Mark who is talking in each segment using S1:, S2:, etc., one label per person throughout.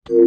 S1: What's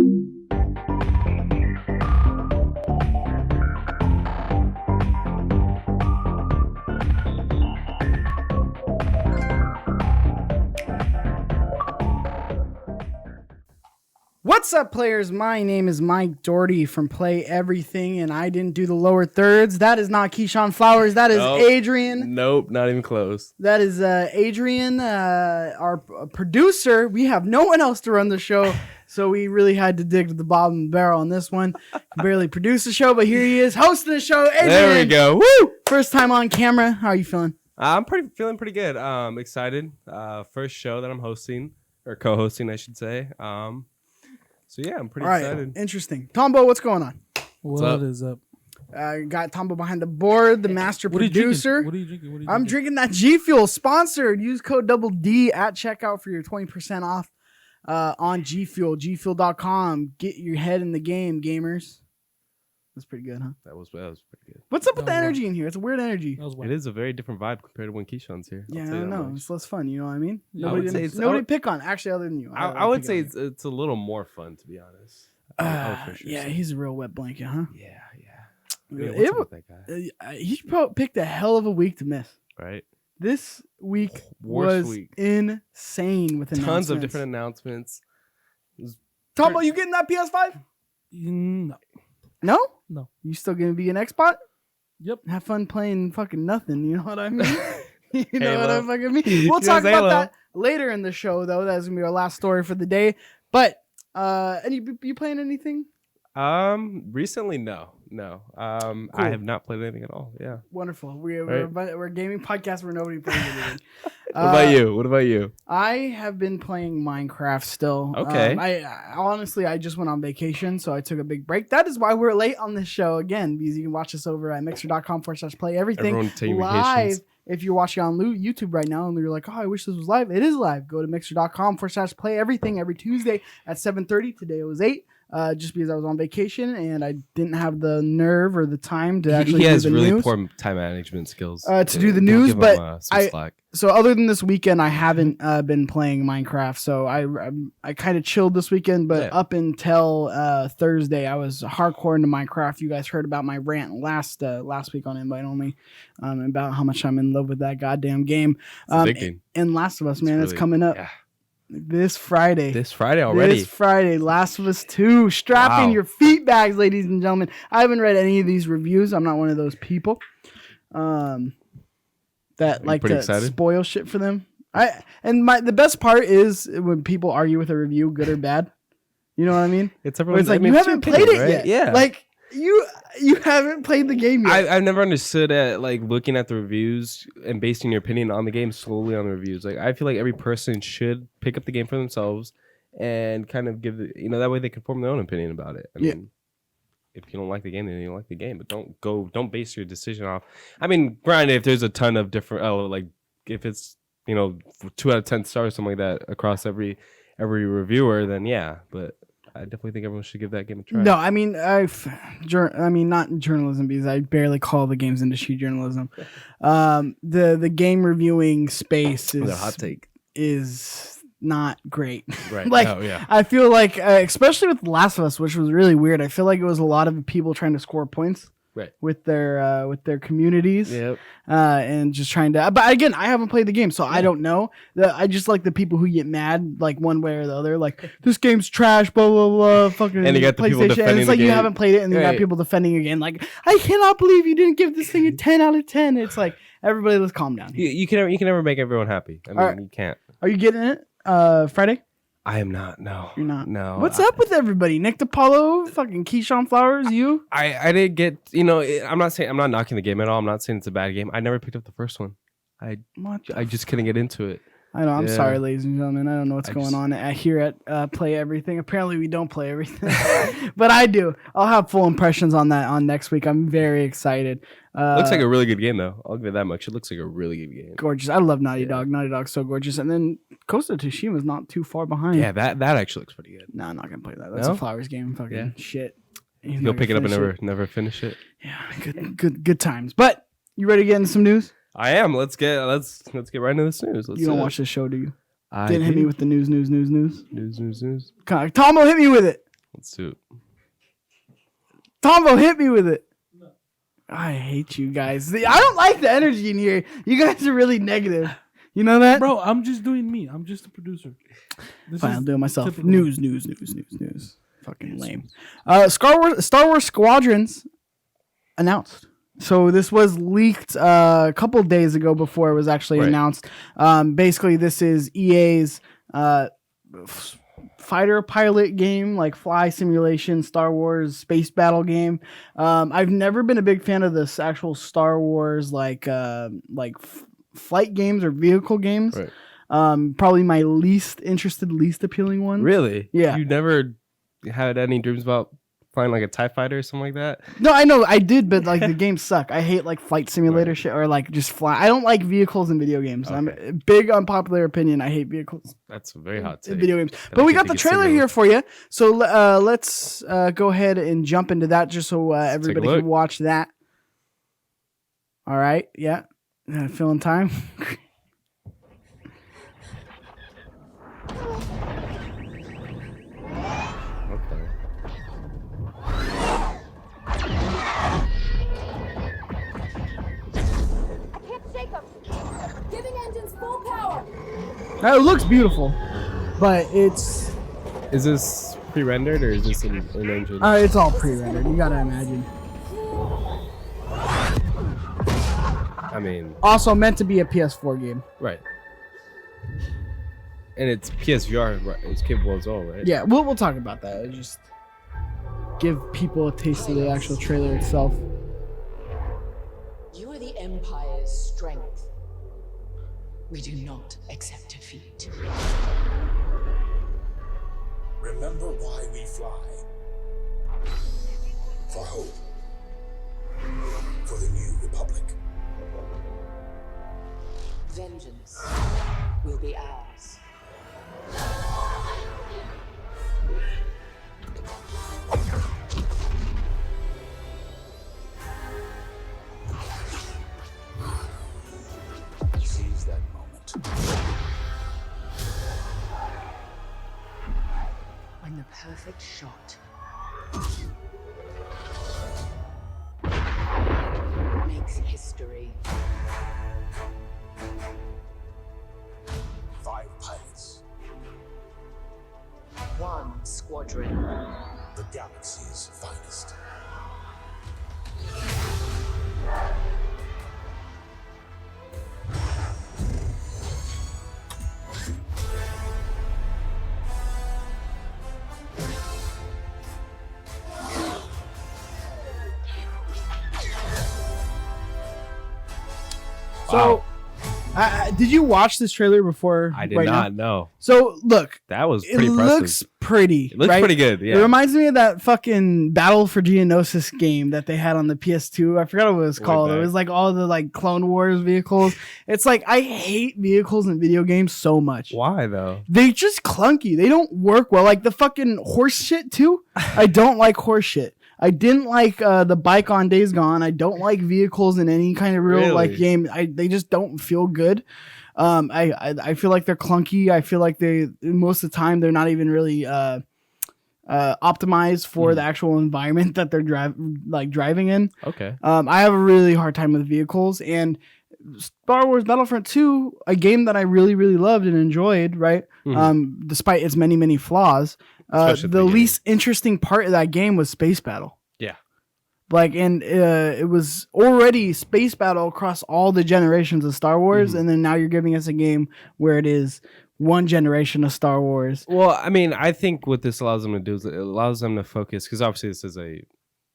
S1: up, players? My name is Mike Doherty from Play Everything, and I didn't do the lower thirds. That is not Shawn Flowers. That is Adrian.
S2: Nope, not even close.
S1: That is Adrian, our producer. We have no one else to run the show, so we really had to dig to the bottom of the barrel on this one. Barely produced the show, but here he is hosting the show. Adrian.
S2: There we go. Woo!
S1: First time on camera. How are you feeling?
S2: I'm feeling pretty good. Excited. First show that I'm hosting, or co-hosting, I should say. So yeah, I'm pretty excited.
S1: Interesting. Tambo, what's going on?
S3: What is up?
S1: Got Tambo behind the board, the master producer.
S3: What are you drinking?
S1: I'm drinking that G Fuel, sponsored. Use code double D at checkout for your 20% off on G Fuel. GFuel.com. Get your head in the game, gamers. That's pretty good, huh?
S2: That was pretty good.
S1: What's up with the energy in here? It's a weird energy.
S2: It is a very different vibe compared to when Keyshawn's here.
S1: Yeah, I don't know. It's less fun. You know what I mean?
S2: Yeah,
S1: Nobody pick on. Actually, other than you.
S2: I would say it's a little more fun, to be honest.
S1: Yeah, he's a real wet blanket, huh?
S2: Yeah.
S1: What's up with that guy? He picked a hell of a week to miss.
S2: Right.
S1: This week was insane with announcements.
S2: Tons of different announcements.
S1: Tambo, you getting that PS5? No?
S3: No.
S1: You still gonna be an Xbox?
S3: Yep.
S1: Have fun playing fucking nothing. You know what I mean? You know what I fucking mean? We'll talk about that later in the show, though. That's gonna be our last story for the day. But and you playing anything?
S2: Recently, no. Cool. I have not played anything at all. Yeah.
S1: Wonderful. We're a gaming podcast where nobody plays anything.
S2: What about you?
S1: I have been playing Minecraft still.
S2: Okay.
S1: I honestly just went on vacation, so I took a big break. That is why we're late on this show again, because you can watch us over at mixer.com/playeverything
S2: Everyone take
S1: live.
S2: vacations.
S1: If you're watching on YouTube right now and you're like, oh, I wish this was live. It is live. Go to mixer.com/playeverything every Tuesday at 7:30. Today it was 8. Just because I was on vacation and I didn't have the nerve or the time to actually do the news.
S2: He has really poor time management skills.
S1: To do the news, but so other than this weekend, I haven't been playing Minecraft. So I kind of chilled this weekend, but up until Thursday, I was hardcore into Minecraft. You guys heard about my rant last week on Invite Only about how much I'm in love with that goddamn game. And Last of Us, man, it's coming up. Yeah. This Friday already. Last of Us 2. Strap in your feet bags, ladies and gentlemen. I haven't read any of these reviews. I'm not one of those people that like to spoil shit for them. The best part is when people argue with a review, good or bad. You know what I mean? It's like you haven't played it yet. Yeah. Like you haven't played the game yet.
S2: I've never understood looking at the reviews and basing your opinion on the game solely on the reviews. Like, I feel like every person should pick up the game for themselves and kind of give that way they can form their own opinion about it. I mean, if you don't like the game, then you don't like the game, but don't base your decision off. I mean, granted, if there's a ton of different if it's 2 out of 10 stars, something like that across every reviewer, then yeah, but I definitely think everyone should give that game a try.
S1: No, I mean, not journalism, because I barely call the games industry journalism. The game reviewing space is not great.
S2: Right.
S1: I feel like, especially with Last of Us, which was really weird. I feel like it was a lot of people trying to score points.
S2: Right.
S1: With their communities.
S2: Yep.
S1: And just trying to, but again, I haven't played the game, so I don't know. I just like the people who get mad, like one way or the other, like this game's trash, blah blah blah, fucking.
S2: And you got the people defending
S1: and it's like
S2: the game.
S1: You haven't played it, and then you got people defending again, like I cannot believe you didn't give this thing a 10 out of 10. It's like, everybody, let's calm down.
S2: You can never make everyone happy. I mean, you can't.
S1: Are you getting it Friday?
S2: I am not. No,
S1: you're not.
S2: No.
S1: What's up with everybody? Nick DiPaolo, fucking Shawn Flowers, you?
S2: I didn't get. I'm not knocking the game at all. I'm not saying it's a bad game. I never picked up the first one. I just couldn't get into it.
S1: I know. I'm sorry, ladies and gentlemen. I don't know what's going on here at Play Everything. Apparently, we don't play everything, but I do. I'll have full impressions on that on next week. I'm very excited.
S2: Looks like a really good game, though. I'll give it that much. It looks like a really good game.
S1: Gorgeous. I love Naughty Dog. Naughty Dog's so gorgeous. And then Ghost of Tsushima's not too far behind.
S2: Yeah, that actually looks pretty good.
S1: No, I'm not gonna play that. That's a Flowers game. Fucking shit.
S2: You'll pick it up and never finish it.
S1: Yeah, good times. But you ready to get into some news?
S2: I am. Let's get right into this news.
S1: You don't watch this show, do you? Didn't hit me with the news.
S2: News.
S1: Tombo, hit me with it.
S2: Let's do it.
S1: Tambo, hit me with it. No. I hate you guys. I don't like the energy in here. You guys are really negative. You know that?
S3: Bro, I'm just doing me. I'm just a producer.
S1: Fine, I'm doing myself. Typical. News. Fucking lame. Star Wars Squadrons announced. So this was leaked a couple days ago before it was actually announced. Basically, this is EA's fighter pilot game, like fly simulation, Star Wars space battle game. I've never been a big fan of this actual Star Wars flight games or vehicle games. Right. Probably my least appealing one.
S2: Really?
S1: Yeah.
S2: You never had any dreams about flying like a TIE fighter or something like that?
S1: No, I know I did, but like the games suck. I hate like flight simulator shit or like just fly. I don't like vehicles in video games. Okay. I'm a big unpopular opinion. I hate vehicles.
S2: That's a very hot take.
S1: In video games. But we got the trailer here for you. So let's go ahead and jump into that just so everybody can watch that. All right. Yeah. Filling time.
S4: Giving engines full power.
S1: Now, it looks beautiful, but it's...
S2: Is this pre-rendered or is this an engine?
S1: It's all pre-rendered. You gotta imagine.
S2: I mean...
S1: Also meant to be a PS4 game.
S2: Right. And it's PSVR. Right? It's capable as well, right?
S1: Yeah, we'll talk about that. Just give people a taste of the actual trailer itself.
S4: You are the Empire's strength. We do not accept defeat.
S5: Remember why we fly. For hope. For the new republic.
S4: Vengeance will be ours.
S5: Seize that moment.
S4: When the perfect shot makes history.
S5: 5 pilots.
S4: 1 squadron.
S5: The galaxy's finest.
S1: So, did you watch this trailer before?
S2: I did not know.
S1: So, look.
S2: That was pretty impressive.
S1: Looks pretty.
S2: It looks pretty good, yeah.
S1: It reminds me of that fucking Battle for Geonosis game that they had on the PS2. I forgot what it was called. It was like all the like Clone Wars vehicles. It's like, I hate vehicles in video games so much.
S2: Why, though?
S1: They just clunky. They don't work well. Like the fucking horse shit, too. I don't like horse shit. I didn't like the bike on Days Gone. I don't like vehicles in any kind of real like game. They just don't feel good. I feel like they're clunky. I feel like they most of the time they're not even really optimized for the actual environment that they're driving in.
S2: Okay.
S1: I have a really hard time with vehicles, and Star Wars Battlefront 2, a game that I really, really loved and enjoyed, right? Despite its many, many flaws. The least interesting part of that game was space battle.
S2: Yeah.
S1: Like, and it was already space battle across all the generations of Star Wars, and then now you're giving us a game where it is one generation of Star Wars.
S2: Well, I mean, I think what this allows them to do is it allows them to focus, because obviously this is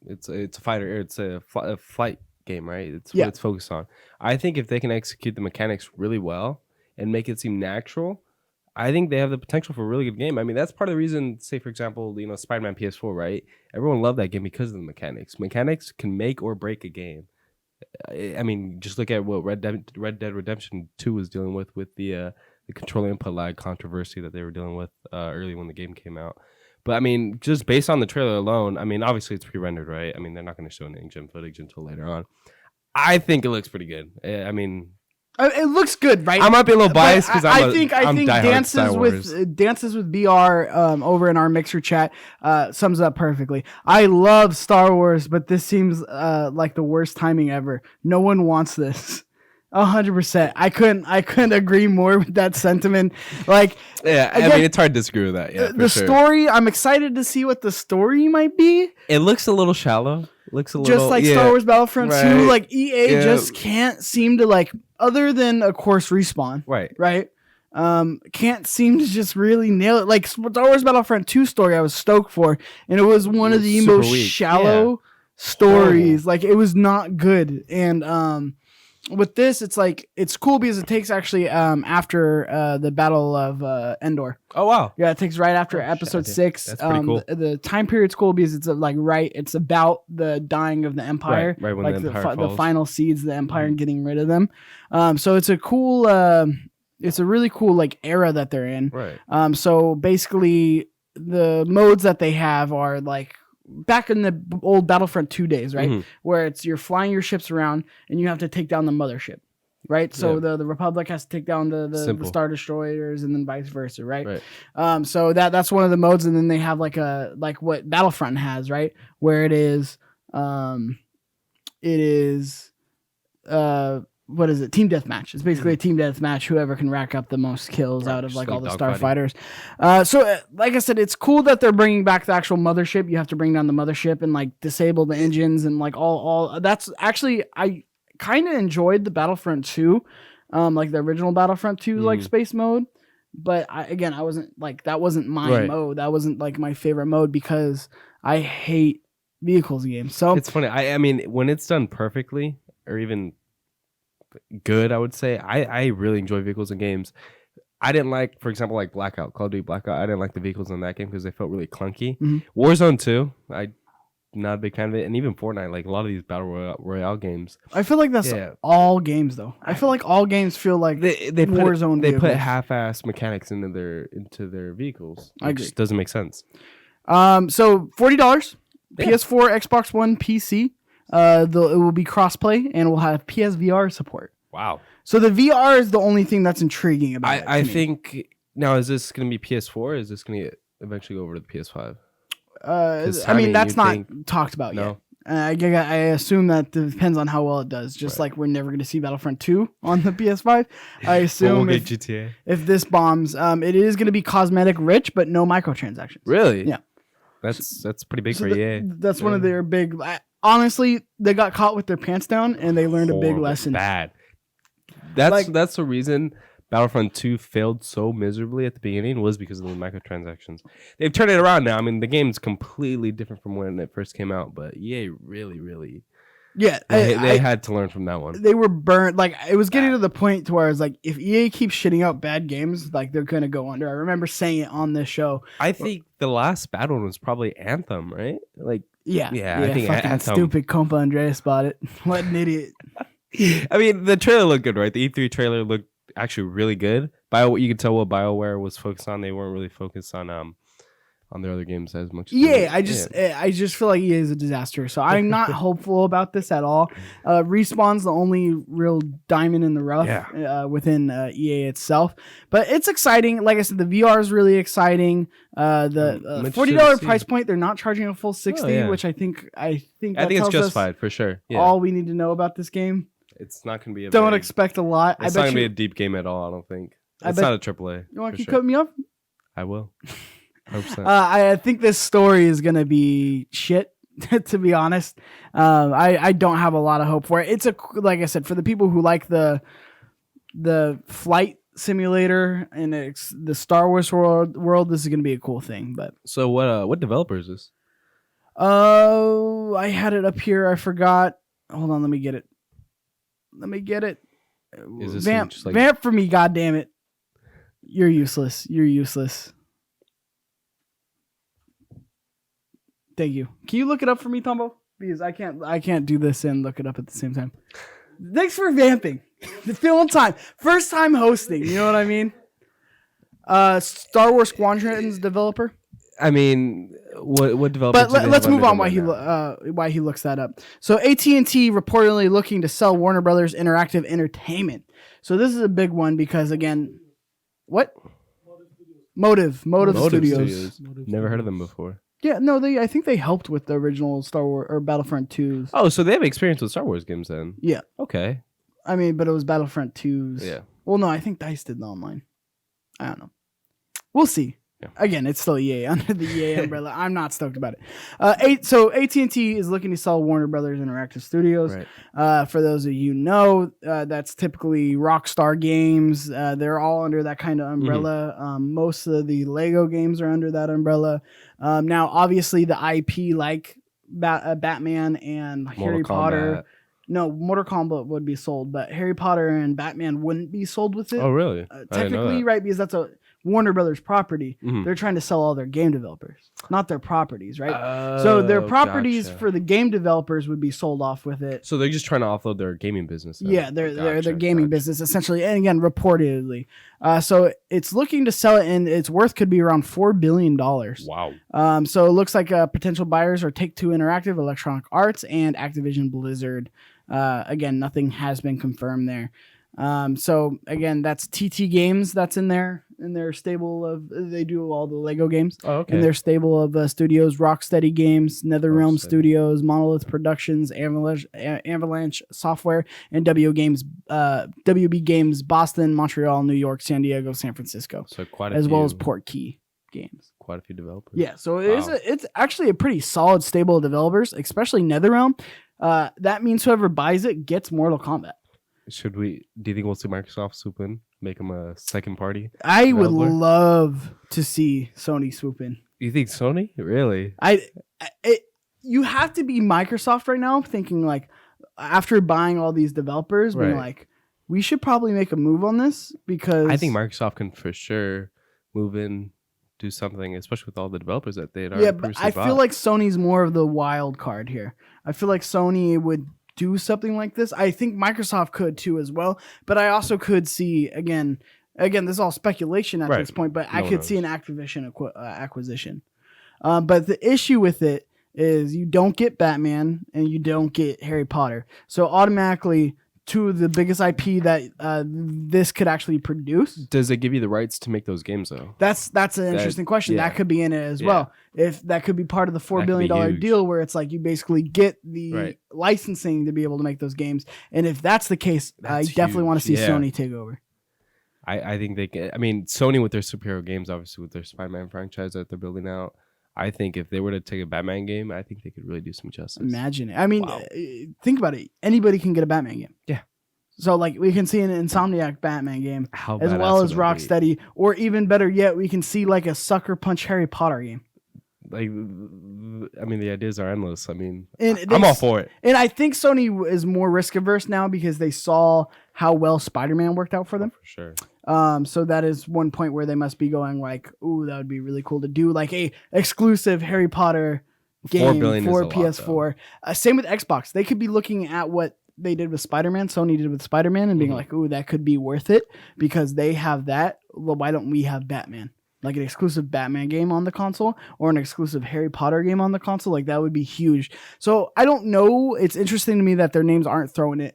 S2: it's a fighter, it's a flight game, right? It's what it's focused on. I think if they can execute the mechanics really well and make it seem natural, I think they have the potential for a really good game. I mean, that's part of the reason, say, for example, Spider-Man PS4, right? Everyone loved that game because of the mechanics. Mechanics can make or break a game. I mean, just look at what Red Dead Redemption 2 was dealing with the controller input lag controversy that they were dealing with early when the game came out. But, I mean, just based on the trailer alone, I mean, obviously it's pre-rendered, right? I mean, they're not going to show any in-game footage until later on. I think it looks pretty good. I mean,
S1: It looks good, right?
S2: I might be a little biased because I think
S1: Dances with BR over in our Mixer chat sums it up perfectly. I love Star Wars, but this seems like the worst timing ever. No one wants this. 100%. I couldn't agree more with that sentiment. Like,
S2: yeah, again, I mean, it's hard to disagree with that. Yeah,
S1: the story. I'm excited to see what the story might be.
S2: It looks a little shallow. Looks a little
S1: just like Star Wars Battlefront 2. Like EA just can't seem to like, other than of course Respawn. Right. Can't seem to just really nail it. Like Star Wars Battlefront 2 story, I was stoked for, and it was one of the most shallow stories. Like it was not good, and with this, it's like it's cool because it takes actually after the Battle of Endor.
S2: Oh wow!
S1: Yeah, it takes right after Episode 6.
S2: That's pretty cool.
S1: The time period's cool because it's it's about the dying of the Empire,
S2: right when
S1: like
S2: the Empire falls.
S1: the final seeds of the Empire and getting rid of them. So it's a cool, it's a really cool like era that they're in.
S2: Right.
S1: So basically, the modes that they have are like back in the old Battlefront 2 days, right? Mm-hmm. Where you're flying your ships around and you have to take down the mothership, right? So the Republic has to take down the Star Destroyers and then vice versa, right? So that's one of the modes, and then they have like what Battlefront has, right? Where it is what is it? Team deathmatch. It's basically a team deathmatch. Whoever can rack up the most kills out of like all the starfighters. So like I said, it's cool that they're bringing back the actual mothership. You have to bring down the mothership and like disable the engines and like all. That's actually, I kind of enjoyed the Battlefront 2, like the original Battlefront 2 like space mode. But I wasn't like, that wasn't my mode. That wasn't like my favorite mode because I hate vehicles games. So
S2: it's funny. I mean, when it's done perfectly or even good, I would say I really enjoy vehicles in games. I didn't like, for example, like Blackout, Call of Duty Blackout. I didn't like the vehicles in that game because they felt really clunky. Warzone 2, I'm not a big fan of it, and even Fortnite, like a lot of these battle royale games.
S1: I feel like that's all games though. I feel like all games feel like
S2: they
S1: Warzone.
S2: They put half-ass mechanics into their vehicles. It just doesn't make sense.
S1: So $40, PS4, Xbox One, PC. It will be crossplay and will have PSVR support.
S2: Wow.
S1: So the VR is the only thing that's intriguing about it.
S2: I think now, is this going to be PS4 or is this going to eventually go over to the PS5?
S1: I mean, that's not talked about yet. I assume that depends on how well it does. Just like we're never going to see Battlefront 2 on the PS5. I assume if this bombs, it is going to be cosmetic rich, but no microtransactions.
S2: Really?
S1: Yeah.
S2: That's pretty big for EA.
S1: That's one of their big... Honestly, they got caught with their pants down, and they learned a big lesson.
S2: Bad. That's the reason Battlefront 2 failed so miserably at the beginning, was because of the microtransactions. They've turned it around now. I mean, the game's completely different from when it first came out, but EA really... Yeah, they had to learn from that one.
S1: They were burnt. Like, it was getting to the point to where I was like, if EA keeps shitting out bad games, like, they're going to go under. I remember saying it on this show.
S2: I think the last bad one was probably Anthem, right? Like,
S1: yeah,
S2: I think
S1: fucking
S2: Anthem.
S1: Stupid Compa Andreas bought it. What an idiot.
S2: I mean, the trailer looked good, right? The E3 trailer looked actually really good. You could tell what BioWare was focused on. They weren't really focused on their other games as much.
S1: I just feel like EA is a disaster. So I'm not hopeful about this at all. Respawn's the only real diamond in the rough within EA itself. But it's exciting. Like I said, the VR is really exciting. The $40 price point, they're not charging a full $60, which I think
S2: it's justified for sure. Yeah.
S1: All we need to know about this game.
S2: It's not going to be
S1: don't expect a lot.
S2: It's not going to be a deep game at all, I don't think. It's not a AAA.
S1: You want to keep cutting me up?
S2: I will. 100%.
S1: I think this story is gonna be shit. To be honest, I don't have a lot of hope for it. It's like I said, for the people who like the flight simulator and the Star Wars world, this is gonna be a cool thing. But
S2: so what developer is this?
S1: Oh, I had it up here. I forgot. Hold on, let me get it.
S2: Is this
S1: vamp for me? God damn it! You're useless. Thank you. Can you look it up for me, Tambo? Because I can't do this and look it up at the same time. Thanks for vamping. The film time. First time hosting. You know what I mean? Star Wars Squadron's developer.
S2: I mean, What developer?
S1: But let's move on. Why he looks that up. So AT&T reportedly looking to sell Warner Brothers Interactive Entertainment. So this is a big one because again, what? Motive Studios.
S2: Never heard of them before.
S1: Yeah, no, I think they helped with the original Star Wars or Battlefront 2s.
S2: Oh, so they have experience with Star Wars games then?
S1: Yeah.
S2: Okay.
S1: I mean, but it was Battlefront 2s.
S2: Yeah.
S1: Well, no, I think DICE did the online. I don't know. We'll see. Yeah. Again, it's still EA under the EA umbrella. I'm not stoked about it. So AT&T is looking to sell Warner Brothers Interactive Studios. Right. For those of you who know, that's typically Rockstar Games. They're all under that kind of umbrella. Mm-hmm. Most of the Lego games are under that umbrella. Now, obviously, the IP like Batman and Harry Potter. No, Mortal Kombat would be sold, but Harry Potter and Batman wouldn't be sold with it.
S2: Oh, really?
S1: Technically, right, because that's a Warner Brothers property. Mm-hmm. They're trying to sell all their game developers, not their properties, right? So their properties for the game developers would be sold off with it.
S2: So they're just trying to offload their gaming business. Then.
S1: Yeah, their gaming business essentially, and again, reportedly. So it's looking to sell it, and its worth could be around $4 billion.
S2: Wow.
S1: So it looks like potential buyers are Take-Two Interactive, Electronic Arts, and Activision Blizzard. Again, nothing has been confirmed there. So again, that's TT Games that's in their stable of, they do all the Lego games.
S2: Oh, okay.
S1: In their stable of studios, Rocksteady Games, NetherRealm Studios, Monolith Productions, Avalanche Software, and WB Games, Boston, Montreal, New York, San Diego, San Francisco.
S2: So quite a
S1: as
S2: few.
S1: well as Portkey Games.
S2: Quite a few developers.
S1: Yeah, so it's actually a pretty solid stable of developers, especially NetherRealm. That means whoever buys it gets Mortal Kombat.
S2: Do you think we'll see Microsoft swoop in, make them a second party?
S1: I would love to see Sony swoop in.
S2: You think Sony? Really?
S1: You have to be Microsoft right now, thinking like after buying all these developers, being like, we should probably make a move on this because
S2: I think Microsoft can for sure move in, do something, especially with all the developers that they had already previously bought.
S1: I feel like Sony's more of the wild card here. I feel like Sony would do something like this. I think Microsoft could too as well, but I also could see again this is all speculation at this point, but I could see an Activision acquisition. But the issue with it is you don't get Batman and you don't get Harry Potter, so automatically two of the biggest IP that this could actually produce. Does
S2: it give you the rights to make those games though?
S1: That's an interesting question. Yeah. That could be in it as well. If that could be part of the $4 billion deal where it's like you basically get the licensing to be able to make those games. And if that's the case, I definitely want to see Sony take over.
S2: I think they can. I mean, Sony with their superhero games, obviously with their Spider-Man franchise that they're building out. I think if they were to take a Batman game, I think they could really do some justice.
S1: Imagine it. I mean, think about it. Anybody can get a Batman game.
S2: Yeah.
S1: So, like, we can see an Insomniac Batman game as well as Rocksteady. Or even better yet, we can see, like, a Sucker Punch Harry Potter game.
S2: Like, I mean, the ideas are endless. I mean, I'm all for it.
S1: And I think Sony is more risk-averse now because they saw how well Spider-Man worked out for them.
S2: For sure.
S1: So that is one point where they must be going like, ooh, that would be really cool to do like a exclusive Harry Potter game for PS4. Same with Xbox. They could be looking at what they did with Spider-Man, Sony did with Spider-Man, and being like, ooh, that could be worth it because they have that. Well, why don't we have Batman? Like an exclusive Batman game on the console or an exclusive Harry Potter game on the console, like that would be huge. So I don't know. It's interesting to me that their names aren't thrown in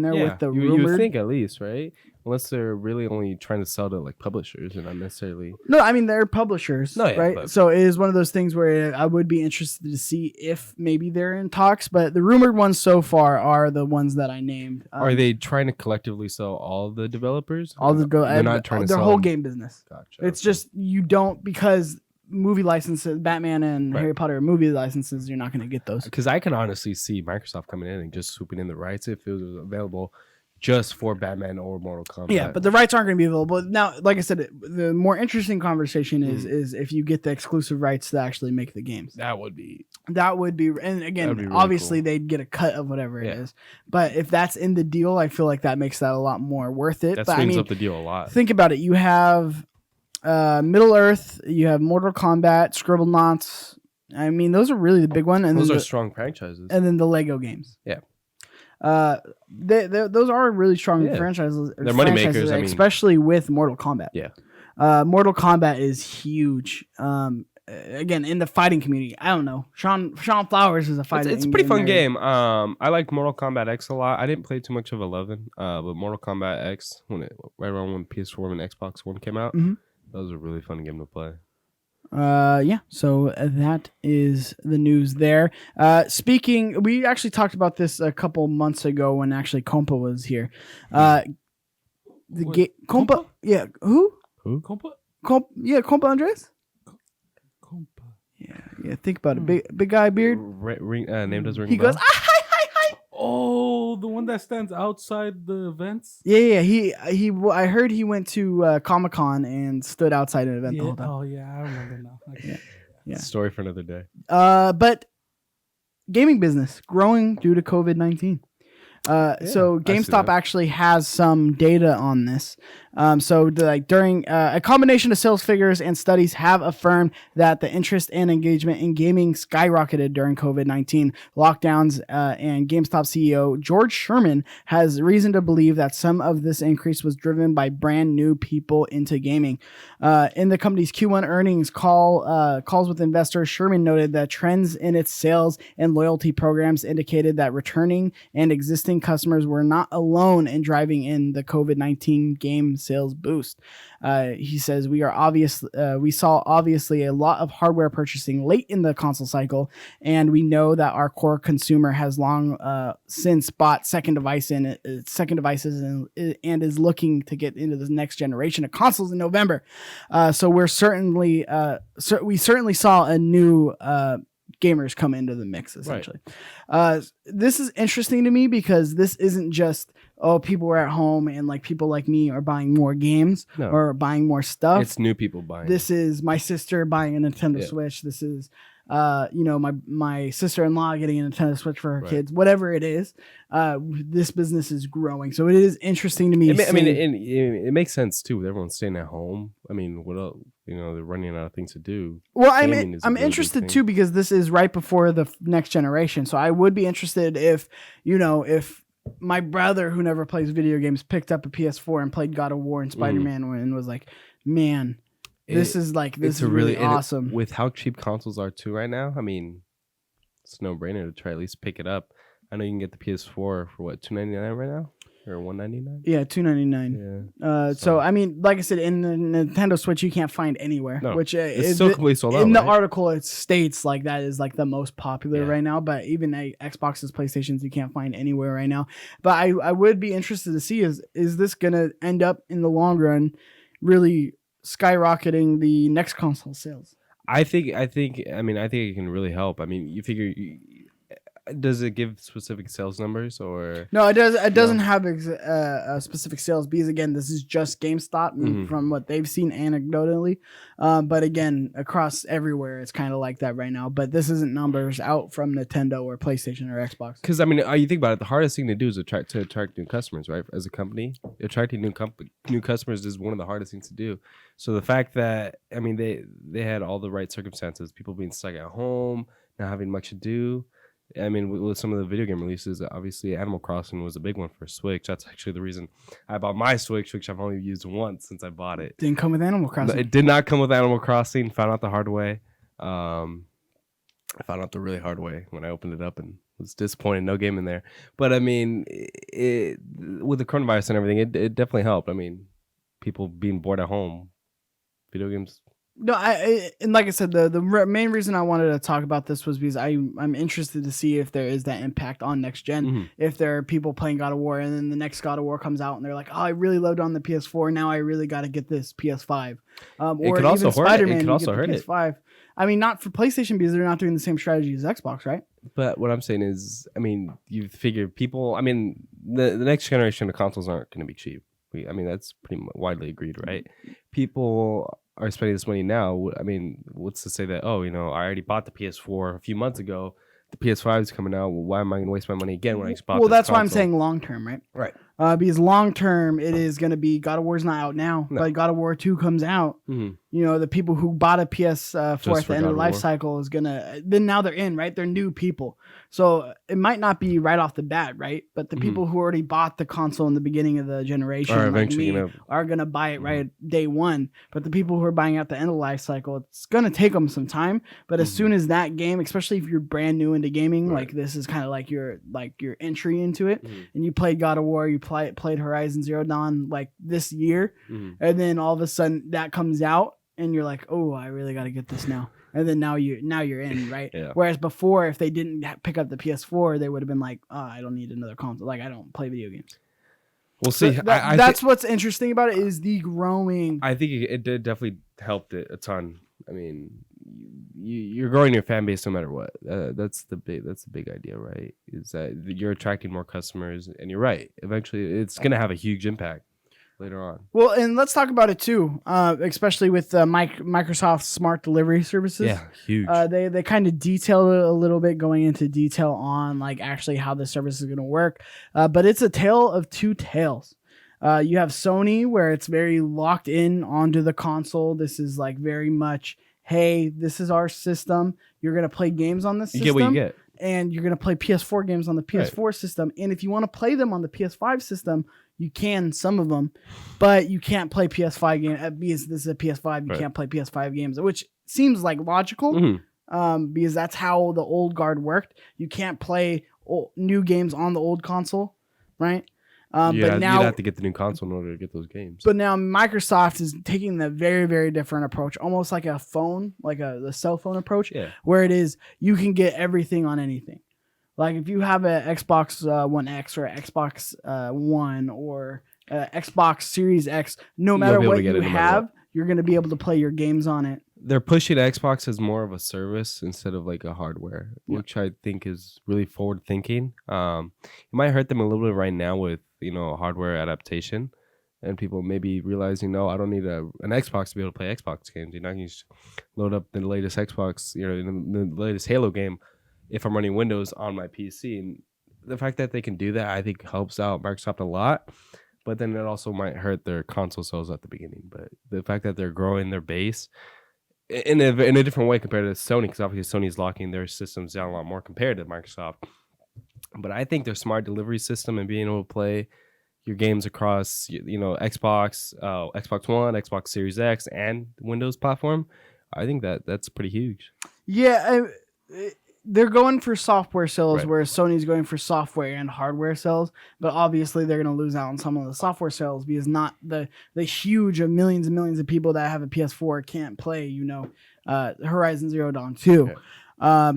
S1: there with the rumored.
S2: You would think at least, right? Unless they're really only trying to sell to like publishers and not necessarily.
S1: No, I mean they're publishers, right? But... So it is one of those things where I would be interested to see if maybe they're in talks. But the rumored ones so far are the ones that I named.
S2: Are they trying to collectively sell all the developers?
S1: They're not trying to sell their whole game business. Gotcha. It's just you don't because movie licenses, Batman and Harry Potter movie licenses, you're not going to get those.
S2: Because I can honestly see Microsoft coming in and just swooping in the rights if it was available. Just for Batman or Mortal Kombat.
S1: Yeah, but the rights aren't going to be available. Now, like I said, the more interesting conversation is if you get the exclusive rights to actually make the games.
S2: That would be,
S1: and again, really obviously cool. They'd get a cut of whatever it is. But if that's in the deal, I feel like that makes that a lot more worth it.
S2: That swings up the deal a lot.
S1: Think about it. You have Middle Earth, you have Mortal Kombat, Scribblenauts. I mean, those are really the big one. And
S2: those are strong franchises.
S1: And then the Lego games.
S2: Yeah.
S1: Those are really strong franchises.
S2: They're money makers,
S1: especially with Mortal Kombat.
S2: Yeah.
S1: Mortal Kombat is huge. again, in the fighting community. I don't know. Shawn Flowers is a fighter.
S2: It's a pretty fun game. I like Mortal Kombat X a lot. I didn't play too much of 11, but Mortal Kombat X, right around when PS4 and Xbox One came out, that was a really fun game to play.
S1: Yeah, so that is the news there. Speaking, we actually talked about this a couple months ago when actually Compa was here. Compa? Yeah, who?
S3: Compa?
S1: Compa Andres?
S3: Compa.
S1: Yeah, think about it. Big guy, beard.
S2: Name does ring.
S1: He goes, hi.
S3: Oh, the one that stands outside the events?
S1: Yeah. I heard he went to Comic-Con and stood outside an event the whole time.
S3: Oh, yeah, I remember now. Okay.
S1: Yeah.
S2: Story for another day.
S1: But gaming business growing due to COVID-19. So GameStop actually has some data on this. During a combination of sales figures and studies have affirmed that the interest and engagement in gaming skyrocketed during COVID-19 lockdowns. And GameStop CEO George Sherman has reason to believe that some of this increase was driven by brand new people into gaming. In the company's Q1 earnings calls with investors, Sherman noted that trends in its sales and loyalty programs indicated that returning and existing customers were not alone in driving in the COVID-19 game sales boost. He says we saw obviously a lot of hardware purchasing late in the console cycle, and we know that our core consumer has long since bought second devices and is looking to get into the next generation of consoles in November. So we certainly saw a new gamers come into the mix, essentially. Right. This is interesting to me because this isn't just people are at home and like people like me are buying more games or buying more stuff.
S2: It's new people buying.
S1: This is my sister buying a Nintendo Switch. This is my sister-in-law getting a Nintendo Switch for her kids. Whatever it is, this business is growing. So it is interesting to me.
S2: It makes sense too with everyone staying at home. I mean, what else? They're running out of things to do.
S1: Well, I'm interested too because this is right before the next generation. So I would be interested if my brother who never plays video games picked up a PS4 and played God of War and Spider-Man and was like, man, this is really awesome.
S2: With how cheap consoles are too right now, I mean, it's a no-brainer to try at least pick it up. I know you can get the PS4 for what, $299 right now? Or $199?
S1: Yeah, $299. Yeah. So I mean, like I said, in the Nintendo Switch you can't find anywhere, which
S2: it's still completely sold out.
S1: In the article, it states like that is like the most popular right now. But even Xboxes, PlayStations, you can't find anywhere right now. But I would be interested to see is this gonna end up in the long run really skyrocketing the next console sales?
S2: I think it can really help. I mean, you figure. Does it give specific sales numbers or
S1: no? It does. It doesn't have specific sales because again, this is just GameStop from what they've seen anecdotally. But again, across everywhere, it's kind of like that right now. But this isn't numbers out from Nintendo or PlayStation or Xbox.
S2: Because I mean, you think about it, the hardest thing to do is attract new customers, right? As a company, attracting new customers is one of the hardest things to do. So the fact that they had all the right circumstances, people being stuck at home, not having much to do. I mean, with some of the video game releases, obviously Animal Crossing was a big one for Switch. That's actually the reason I bought my Switch, which I've only used once since I bought it.
S1: Didn't come with Animal Crossing.
S2: It did not come with Animal Crossing. Found out the hard way. I found out the really hard way when I opened it up and was disappointed. No game in there. But I mean, with the coronavirus and everything, it definitely helped. I mean, people being bored at home, video games.
S1: No, and like I said, the main reason I wanted to talk about this was because I'm interested to see if there is that impact on next gen. Mm-hmm. If there are people playing God of War and then the next God of War comes out and they're like, oh, I really loved on the PS4. Now I really got to get this PS5. Or even Spider-Man, you get the PS5. I mean, not for PlayStation because they're not doing the same strategy as Xbox, right?
S2: But what I'm saying is, I mean, you figure people. I mean, the next generation of consoles aren't going to be cheap. That's pretty widely agreed, right? People are spending this money now. I mean, what's to say that, I already bought the PS4 a few months ago. The PS5 is coming out. Well, why am I going to waste my money again when I just bought this
S1: that's
S2: console?
S1: why I'm saying long term, right?
S2: Right.
S1: Because long term, it is going to be God of War's not out now, but God of War 2 comes out.
S2: Mm-hmm.
S1: You know, the people who bought a PS4 at the end of the life cycle is gonna. Then now they're in, right? They're new people, so it might not be right off the bat, right? But the people who already bought the console in the beginning of the generation,
S2: are eventually
S1: are gonna buy it right day one. But the people who are buying at the end of the life cycle, it's gonna take them some time. But as soon as that game, especially if you're brand new into gaming, like this is kind of like your entry into it, and you played God of War, you played Horizon Zero Dawn like this year, and then all of a sudden that comes out. And you're like, oh, I really got to get this now. And then now you're in, right? Yeah. Whereas before, if they didn't pick up the PS4, they would have been like, oh, I don't need another console. Like, I don't play video games.
S2: We'll see.
S1: That's what's interesting about it is the growing.
S2: I think it did definitely helped it a ton. I mean, you're growing your fan base no matter what. That's the big idea, right? Is that you're attracting more customers, and you're right. Eventually, it's gonna have a huge impact later on.
S1: Well, and let's talk about it too, especially with Microsoft's smart delivery services.
S2: Yeah, huge.
S1: They kind of detailed it a little bit, going into detail on like actually how the service is going to work. But it's a tale of two tales. You have Sony, where it's very locked in onto the console. This is like very much, hey, this is our system. You're going to play games on this system.
S2: You get what you get.
S1: And you're going to play PS4 games on the PS4 system. And if you want to play them on the PS5 system, you can, some of them, but you can't play PS5 games because this is a PS5. You can't play PS5 games, which seems like logical because that's how the old guard worked. You can't play new games on the old console, right? But now
S2: you'd have to get the new console in order to get those games.
S1: But now Microsoft is taking the very, very different approach, almost like a phone, like the cell phone approach, where it is you can get everything on anything. Like if you have an Xbox One X or Xbox One or Xbox Series X, no matter what you have, you're going to be able to play your games on it.
S2: They're pushing Xbox as more of a service instead of like a hardware, which I think is really forward thinking. It might hurt them a little bit right now with hardware adaptation, and people maybe realizing, no, I don't need an Xbox to be able to play Xbox games. You can just load up the latest Xbox, the latest Halo game. If I'm running Windows on my PC, and the fact that they can do that, I think helps out Microsoft a lot, but then it also might hurt their console sales at the beginning. But the fact that they're growing their base in a different way compared to Sony, because obviously Sony's locking their systems down a lot more compared to Microsoft. But I think their smart delivery system and being able to play your games across, Xbox, Xbox One, Xbox Series X, and Windows platform, I think that's pretty huge.
S1: Yeah, they're going for software sales, whereas Sony's going for software and hardware sales. But obviously, they're going to lose out on some of the software sales because not the huge of millions and millions of people that have a PS4 can't play, Horizon Zero Dawn 2. Yeah.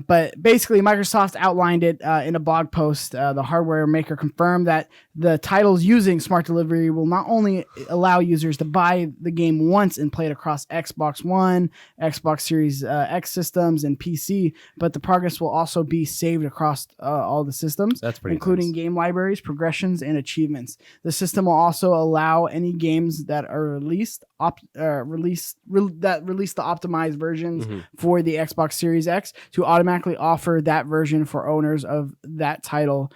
S1: But basically, Microsoft outlined it in a blog post. The hardware maker confirmed that the titles using smart delivery will not only allow users to buy the game once and play it across Xbox One, Xbox Series X systems, and PC, but the progress will also be saved across all the systems, including game libraries, progressions, and achievements. The system will also allow any games that are released the optimized versions for the Xbox Series X to automatically offer that version for owners of that title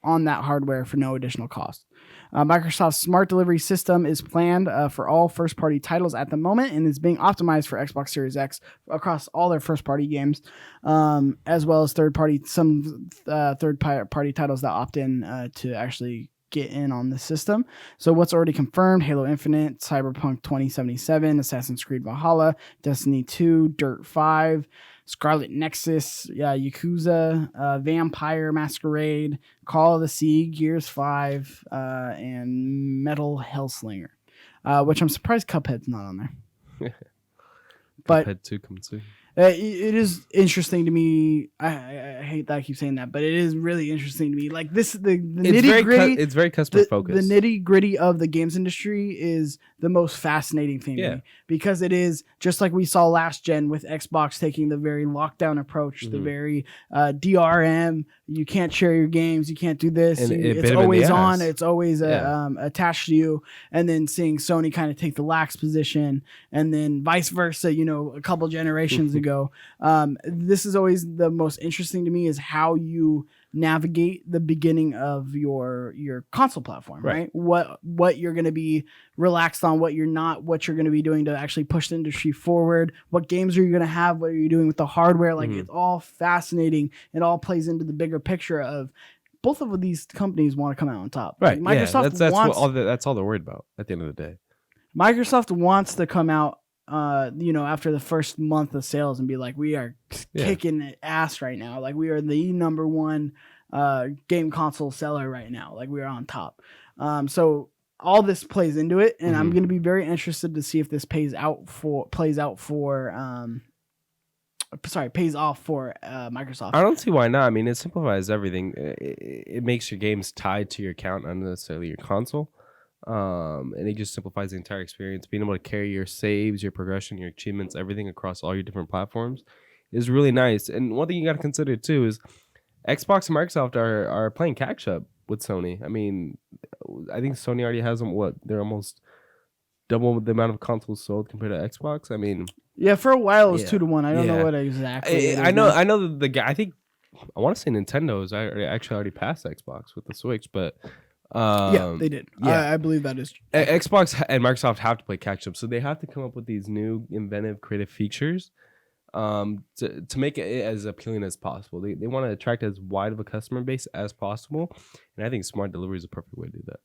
S1: on that hardware for no additional cost. Microsoft's smart delivery system is planned for all first-party titles at the moment and is being optimized for Xbox Series X across all their first-party games, as well as third-party titles that opt in to actually get in on the system. So what's already confirmed: Halo Infinite, Cyberpunk 2077, Assassin's Creed Valhalla, Destiny 2, Dirt 5, Scarlet Nexus, Yakuza, Vampire Masquerade, Call of the Sea, Gears 5, and Metal Hellslinger, which I'm surprised Cuphead's not on there.
S2: But Cuphead 2 coming soon.
S1: It is interesting to me. I hate that I keep saying that, but it is really interesting to me. Like the nitty gritty.
S2: It's very customer focused.
S1: The nitty gritty of the games industry is the most fascinating thing to me, because it is just like we saw last gen with Xbox taking the very lockdown approach, the very DRM. You can't share your games. You can't do this. It's always on. It's always attached to you. And then seeing Sony kind of take the lax position, and then vice versa. A couple generations ago. ago. This is always the most interesting to me is how you navigate the beginning of your console platform, right? What you're going to be relaxed on, what you're not, what you're going to be doing to actually push the industry forward, what games are you going to have, what are you doing with the hardware. Like it's all fascinating. It all plays into the bigger picture of both of these companies want to come out on top.
S2: Right.
S1: Like Microsoft
S2: that's all they're worried about at the end of the day.
S1: Microsoft wants to come out after the first month of sales and be like, we are kicking ass right now. Like we are the number one game console seller right now. Like we are on top. So all this plays into it, and I'm going to be very interested to see if this pays off for Microsoft.
S2: I don't see why not. I mean, it simplifies everything. It makes your games tied to your account, not necessarily your console. And it just simplifies the entire experience. Being able to carry your saves, your progression, your achievements, everything across all your different platforms is really nice. And one thing you got to consider too is Xbox and Microsoft are playing catch up with Sony. I mean, I think Sony already has them. They're almost double the amount of consoles sold compared to Xbox. I mean,
S1: yeah, for a while it was 2-1. I don't know what exactly.
S2: I know the guy. I think I want to say Nintendo's actually already passed Xbox with the Switch, but.
S1: Yeah, they did. Yeah. I believe that is true.
S2: Xbox and Microsoft have to play catch up, so they have to come up with these new, inventive, creative features to make it as appealing as possible. They want to attract as wide of a customer base as possible, and I think smart delivery is the perfect way to do that.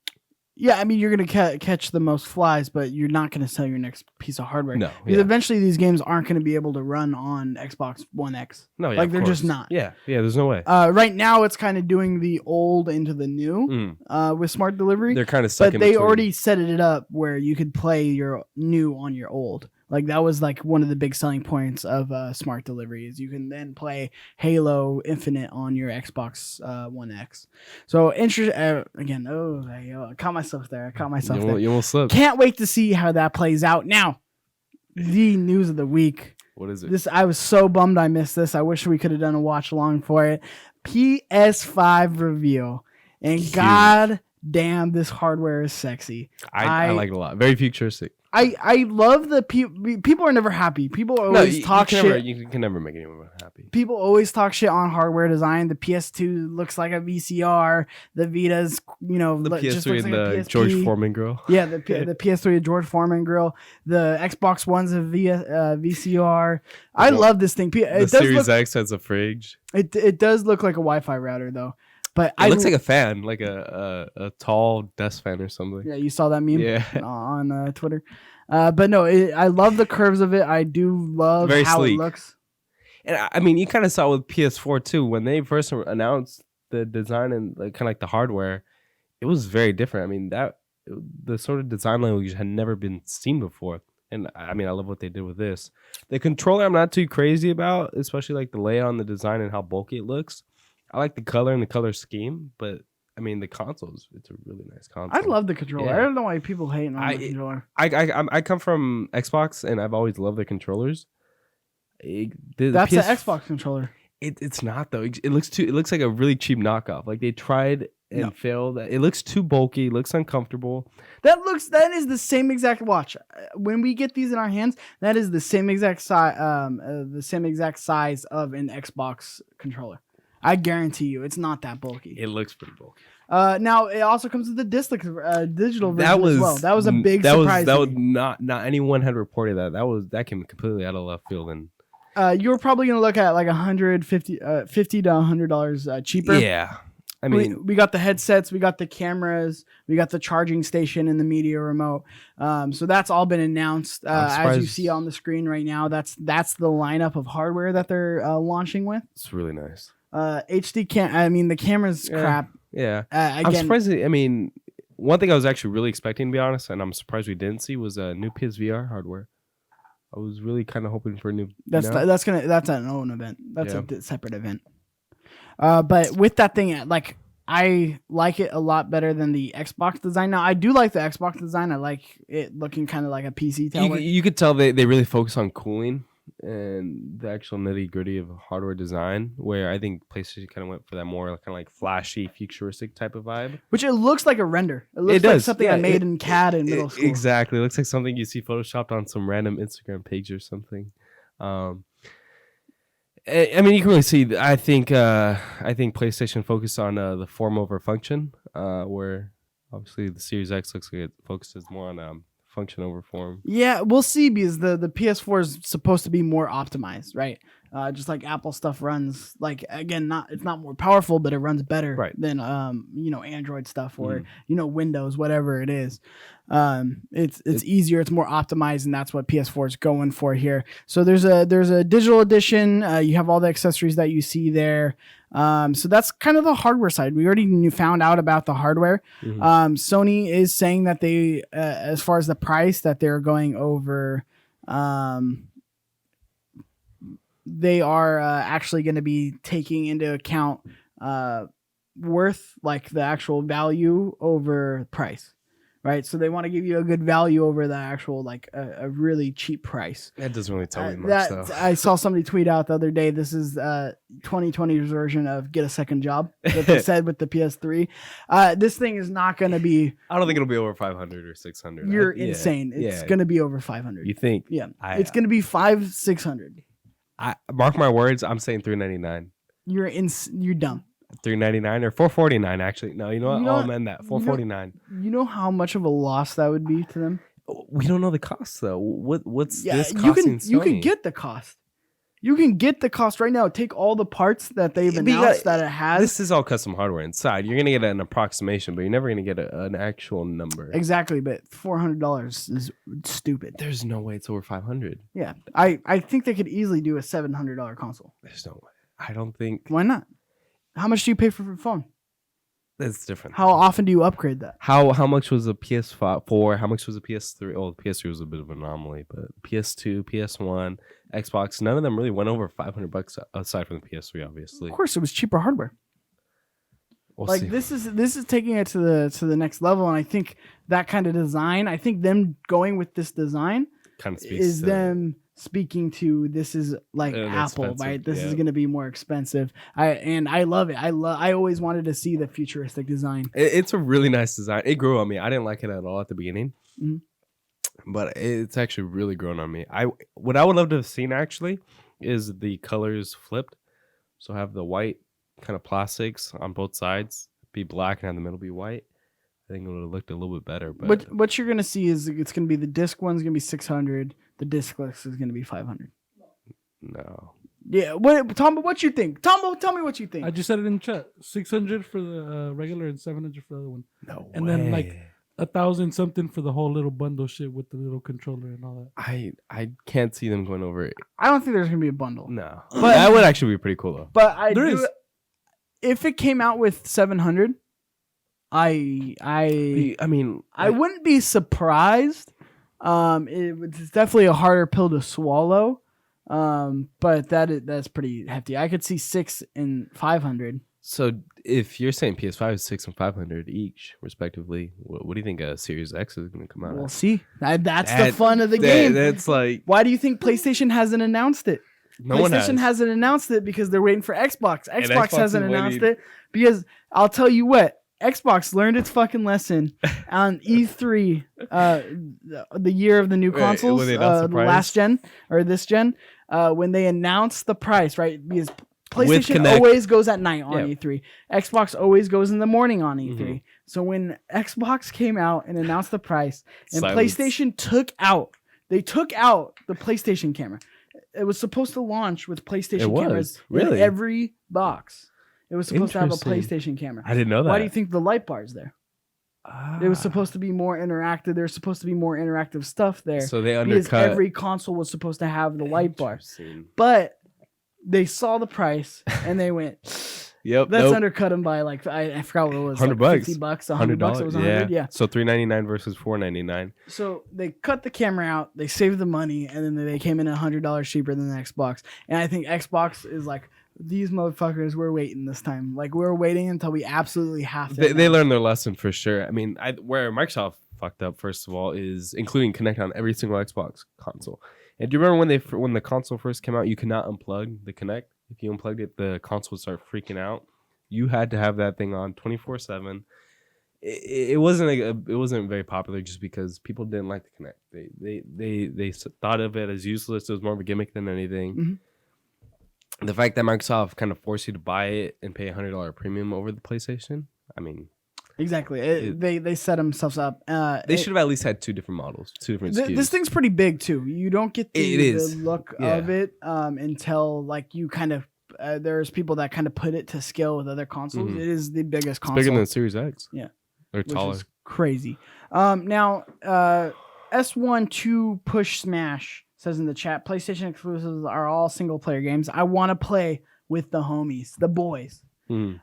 S1: Yeah, I mean, you're going to catch the most flies, but you're not going to sell your next piece of hardware.
S2: No.
S1: Because eventually these games aren't going to be able to run on Xbox One X.
S2: No, yeah,
S1: like, they're just not.
S2: Yeah, there's no way.
S1: Right now, it's kind of doing the old into the new with smart delivery.
S2: They're kind of stuck in
S1: But they
S2: between.
S1: already set it up where you could play your new on your old. Like, that was, like, one of the big selling points of smart delivery is you can then play Halo Infinite on your Xbox One X. So, again, I caught myself there.
S2: You almost slipped.
S1: Can't wait to see how that plays out. Now, the news of the week.
S2: What is it?
S1: I was so bummed I missed this. I wish we could have done a watch along for it. PS5 reveal. And Cute. God damn, this hardware is sexy.
S2: I like it a lot. Very futuristic.
S1: I love the people are never happy. People always talk shit.
S2: You can never make anyone happy.
S1: People always talk shit on hardware design. The PS2 looks like a VCR. The Vita's,
S2: the PS3
S1: just looks
S2: and
S1: like
S2: the George Foreman grill.
S1: Yeah, the PS3 and George Foreman grill. The Xbox One's a VCR. I love this thing.
S2: The Series X has a fridge.
S1: It does look like a Wi-Fi router though. But
S2: it looks like a fan, like a tall desk fan or something.
S1: Yeah, you saw that meme on Twitter. But no, I love the curves of it. I do love
S2: Very
S1: how
S2: sleek.
S1: It looks.
S2: And I mean, you kind of saw with PS4 too. When they first announced the design and kind of like the hardware, it was very different. I mean, the sort of design language had never been seen before. And I mean, I love what they did with this. The controller, I'm not too crazy about, especially like the layout and the design and how bulky it looks. I like the color and the color scheme, but I mean the consoles. It's a really nice console.
S1: I love the controller. Yeah. I don't know why people hate on the controller.
S2: I come from Xbox, and I've always loved the controllers.
S1: That's an Xbox controller.
S2: It's not though. It looks like a really cheap knockoff. Like they tried and failed. It looks too bulky. It looks uncomfortable.
S1: That is the same exact watch. When we get these in our hands, that is the same exact size. The same exact size of an Xbox controller. I guarantee you, it's not that bulky.
S2: It looks pretty bulky.
S1: Now it also comes with the digital version as well. That was a big surprise.
S2: That was not anyone had reported that. That came completely out of left field. And
S1: you were probably gonna look at like $50 to $100 cheaper.
S2: Yeah, I mean,
S1: we got the headsets, we got the cameras, we got the charging station and the media remote. So that's all been announced. As you see on the screen right now, that's the lineup of hardware that they're launching with.
S2: It's really nice.
S1: HD I mean, the camera's crap.
S2: Yeah. I'm surprised. I mean, one thing I was actually really expecting, to be honest, and I'm surprised we didn't see, was a new PSVR hardware. I was really kind of hoping for a new.
S1: That's an own event. That's a separate event. But with that thing, like I like it a lot better than the Xbox design. Now I do like the Xbox design. I like it looking kind of like a PC tower.
S2: You could tell they really focus on cooling and the actual nitty gritty of hardware design, where I think PlayStation kind of went for that more kind of like flashy, futuristic type of vibe.
S1: Which it looks like a render. It looks like something I made in CAD in middle school.
S2: Exactly. It looks like something you see photoshopped on some random Instagram page or something. I mean, you can really see. I think PlayStation focused on the form over function, where obviously the Series X looks like it focuses more on function over form.
S1: Yeah, we'll see because the PS4 is supposed to be more optimized, right? Just like Apple stuff runs, like again, it's not more powerful, but it runs better than Android stuff or Windows, whatever it is. It's easier, it's more optimized, and that's what PS4 is going for here. So there's a digital edition. You have all the accessories that you see there. So that's kind of the hardware side. We already found out about the hardware. Sony is saying that they, as far as the price, that they're going over. They are actually going to be taking into account worth, like the actual value over price, right? So they want to give you a good value over the actual, like a really cheap price.
S2: That doesn't really tell me much, though.
S1: I saw somebody tweet out the other day, this is 2020's version of get a second job that they said with the PS3. This thing is not going to be...
S2: I don't think it'll be over 500 or 600.
S1: You're insane. It's going to be over 500.
S2: You think?
S1: Yeah. It's going to be 500-600.
S2: Mark my words, I'm saying $399.
S1: You're dumb.
S2: $399 or $449 actually. No, you know what? I'll amend that. $449.
S1: You know how much of a loss that would be to them?
S2: We don't know the cost though. What's this costing Sony?
S1: You can get the cost. You can get the cost right now. Take all the parts that they've announced that it has.
S2: This is all custom hardware inside. You're gonna get an approximation, but you're never gonna get an actual number.
S1: Exactly, but $400 is stupid.
S2: There's no way it's over 500.
S1: Yeah, I think they could easily do a $700 console.
S2: There's no way. I don't think.
S1: Why not? How much do you pay for a phone?
S2: That's different.
S1: How often do you upgrade that?
S2: How much was a PS4? How much was a PS3? Oh, the PS3 was a bit of an anomaly, but PS2, PS1, Xbox, none of them really went over $500 aside from the PS3, obviously.
S1: Of course, it was cheaper hardware.
S2: We'll
S1: like
S2: see.
S1: this is taking it to the next level, and I think that kind of design. I think them going with this design
S2: kind of speaks
S1: is
S2: to
S1: them speaking to this is like Apple, right? This is going to be more expensive. I love it. I always wanted to see the futuristic design.
S2: It's a really nice design. It grew on me. I didn't like it at all at the beginning, but it's actually really grown on me. What I would love to have seen actually is the colors flipped. So have the white kind of plastics on both sides be black and have the middle be white. I think it would have looked a little bit better. But
S1: what you're gonna see is it's gonna be the disc one's gonna be 600. The discless is gonna be 500.
S2: No.
S1: Yeah. Tambo? What you think? Tambo, tell me what you think.
S3: I just said it in chat. 600 for the regular and 700 for the other one.
S2: No
S3: and
S2: way.
S3: Then like 1,000 something for the whole little bundle shit with the little controller and all that.
S2: I can't see them going over it.
S1: I don't think there's gonna be a bundle.
S2: No, but that would actually be pretty cool though.
S1: But if it came out with 700, I wouldn't be surprised. It's definitely a harder pill to swallow. But that's pretty hefty. I could see 6 and 500.
S2: So if you're saying PS5 is 6 and 500 each, respectively, what do you think a Series X is going to come out?
S1: We'll see. That's the fun of the game.
S2: That's like.
S1: Why do you think PlayStation hasn't announced it? PlayStation hasn't announced it because they're waiting for Xbox. Xbox hasn't announced it because I'll tell you what. Xbox learned its fucking lesson on E3, the year of the new consoles, last gen or this gen, when they announced the price, right? Because PlayStation always goes at night on E3. Xbox always goes in the morning on E3. Mm-hmm. So when Xbox came out and announced the price, and PlayStation took out the PlayStation camera. It was supposed to launch with PlayStation cameras in every box. It was supposed to have a PlayStation camera.
S2: I didn't know that.
S1: Why do you think the light bar's there? It was supposed to be more interactive. There's supposed to be more interactive stuff there.
S2: So they undercut.
S1: Because every console was supposed to have the light bar. But they saw the price and they went, let's undercut them by like, I forgot what it was.
S2: $100.
S1: Like $50, $100. It was 100. Yeah.
S2: So $399 versus $499.
S1: So they cut the camera out. They saved the money. And then they came in $100 cheaper than the Xbox. And I think Xbox is like, these motherfuckers, we're waiting this time. Like, we're waiting until we absolutely have to.
S2: They learned their lesson for sure. I mean, where Microsoft fucked up, first of all, is including Kinect on every single Xbox console. And do you remember when the console first came out, you could not unplug the Kinect? If you unplugged it, the console would start freaking out. You had to have that thing on 24/7. It wasn't very popular just because people didn't like the Kinect. They thought of it as useless. It was more of a gimmick than anything. Mm-hmm. the fact that Microsoft kind of forced you to buy it and pay $100 premium over the PlayStation. I mean,
S1: exactly. They set themselves up.
S2: They should have at least had 2 different models, 2 different SKUs.
S1: This thing's pretty big too. You don't get the look of it until like you kind of. There's people that kind of put it to scale with other consoles. It is the biggest console.
S2: It's bigger than the Series X.
S1: Yeah,
S2: they're taller.
S1: Which is crazy. Now, S1 2 Push Smash says in the chat, PlayStation exclusives are all single player games. I want to play with the homies, the boys.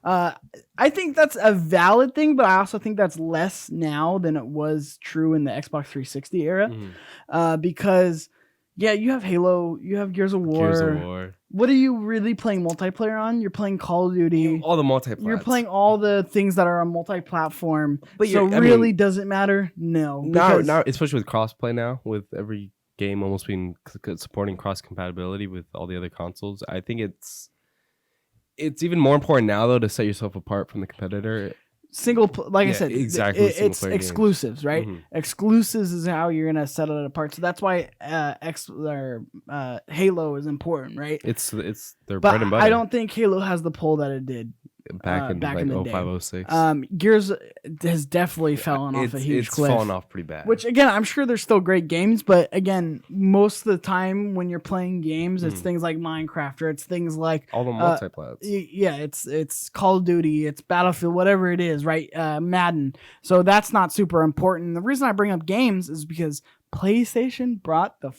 S1: I think that's a valid thing, but I also think that's less now than it was true in the Xbox 360 era. Because, yeah, you have Halo, you have Gears of War. What are you really playing multiplayer on? You're playing Call of Duty.
S2: All the multiplayer.
S1: You're playing all the things that are on multi-platform. But so really, does it matter? No.
S2: Now, especially with crossplay now, with every game almost being supporting cross compatibility with all the other consoles, I think it's even more important now though to set yourself apart from the competitor.
S1: I said,
S2: exactly.
S1: It's exclusives, right? Exclusives is how you're gonna set it apart. So that's why Halo is important, right?
S2: It's their bread and butter.
S1: I don't think Halo has the pull that it did
S2: back in the 05, 06.
S1: Gears has definitely fallen off a huge cliff.
S2: It's fallen off pretty bad.
S1: Which again, I'm sure there's still great games, but again, most of the time when you're playing games, it's things like Minecraft or it's things like
S2: all the multiplats.
S1: Yeah, it's Call of Duty, it's Battlefield, whatever it is, right? Madden. So that's not super important. The reason I bring up games is because PlayStation brought the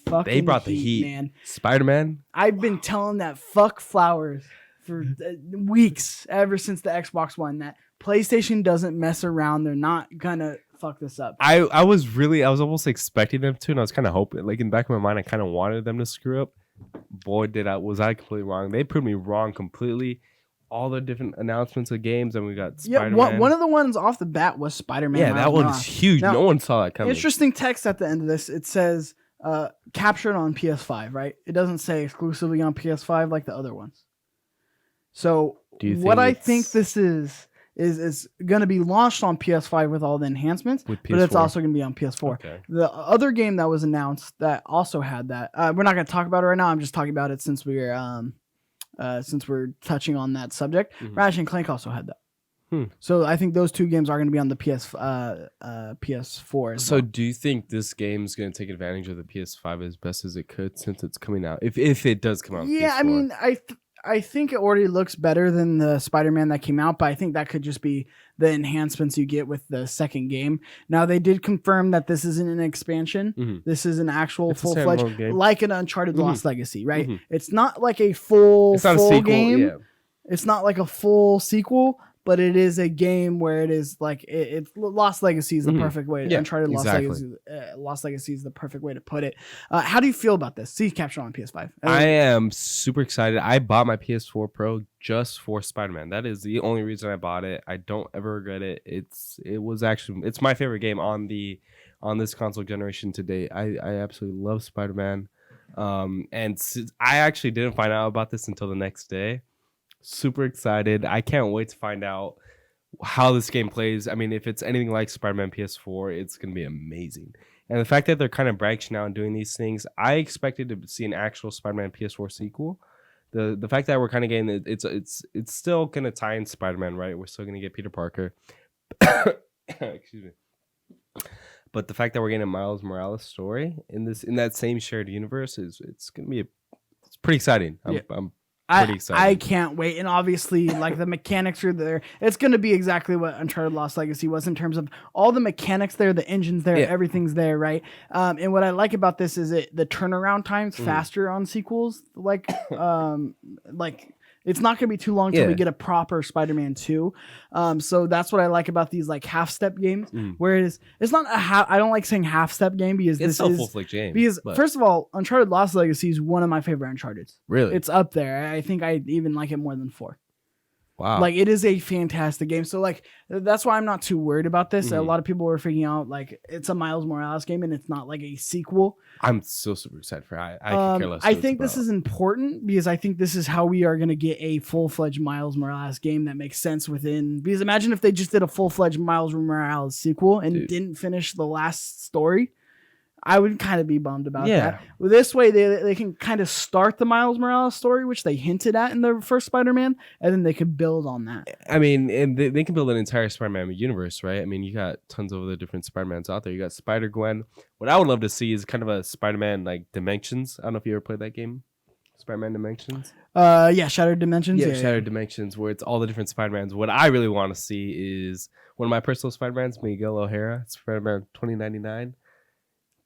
S1: heat, man.
S2: Spider-Man.
S1: I've been telling that fuck Flowers for weeks, ever since the Xbox One, that PlayStation doesn't mess around. They're not gonna fuck this up.
S2: I was almost expecting them to, and I was kind of hoping, like in the back of my mind, I kind of wanted them to screw up. Boy, was I completely wrong. They proved me wrong completely. All the different announcements of games, and we got Spider-Man.
S1: Yeah, one of the ones off the bat was Spider-Man.
S2: Yeah, that one's huge. Now, no one saw that coming.
S1: Interesting text at the end of this. It says captured on PS5, right? It doesn't say exclusively on PS5 like the other ones. So I think this is going to be launched on PS5 with all the enhancements, but it's also going to be on PS4. Okay. The other game that was announced that also had that, we're not going to talk about it right now. I'm just talking about it since we're touching on that subject. Ratchet and Clank also had that. So I think those 2 games are going to be on the PS4.
S2: So do you think this game is going to take advantage of the PS5 as best as it could since it's coming out? If it does come out,
S1: yeah, PS4? I mean, I think it already looks better than the Spider-Man that came out, but I think that could just be the enhancements you get with the second game. Now, they did confirm that this isn't an expansion. This is an actual full-fledged game, like an Uncharted Lost Legacy, right? It's not like a full game. Yeah. It's not like a full sequel, but it is a game where it is like it's Lost Legacy is the perfect way. Uncharted Lost Legacy is the perfect way to put it. How do you feel about this? See capture on PS5.
S2: I am super excited. I bought my PS4 Pro just for Spider-Man. That is the only reason I bought it. I don't ever regret it. It's my favorite game on this console generation to date. I absolutely love Spider-Man. And I actually didn't find out about this until the next day. Super excited. I can't wait to find out how this game plays. I mean, if it's anything like Spider-Man PS4, it's going to be amazing. And the fact that they're kind of branching out and doing these things, I expected to see an actual Spider-Man PS4 sequel. The fact that we're kind of getting it's still going to tie in Spider-Man, right? We're still going to get Peter Parker. Excuse me. But the fact that we're getting a Miles Morales story in that same shared universe it's going to be it's pretty exciting. I'm pretty excited.
S1: I can't wait. And obviously, like the mechanics are there. It's going to be exactly what Uncharted Lost Legacy was in terms of all the mechanics there, the engine's there, everything's there, right? And what I like about this is the turnaround time's faster on sequels. Like it's not going to be too long until we get a proper Spider-Man 2. So that's what I like about these like half-step games. Whereas it's not I don't like saying half-step game because
S2: it's still full-fledged game.
S1: Because first of all, Uncharted Lost Legacy is one of my favorite Uncharted's.
S2: Really?
S1: It's up there. I think I even like it more than 4.
S2: Wow.
S1: Like it is a fantastic game. So like that's why I'm not too worried about this. A lot of people were freaking out like it's a Miles Morales game and it's not like a sequel.
S2: I'm still super excited for it. I could care less.
S1: I think this is important because I think this is how we are going to get a full-fledged Miles Morales game that makes sense within. Because imagine if they just did a full-fledged Miles Morales sequel and didn't finish the last story. I would kind of be bummed about that. Well, this way, they can kind of start the Miles Morales story, which they hinted at in the first Spider-Man, and then they could build on that.
S2: I mean, and they can build an entire Spider-Man universe, right? I mean, you got tons of other different Spider-Mans out there. You got Spider-Gwen. What I would love to see is kind of a Spider-Man like Dimensions. I don't know if you ever played that game, Spider-Man Dimensions.
S1: Shattered Dimensions.
S2: Yeah, Shattered Dimensions, where it's all the different Spider-Mans. What I really want to see is one of my personal Spider-Mans, Miguel O'Hara. It's Spider-Man 2099.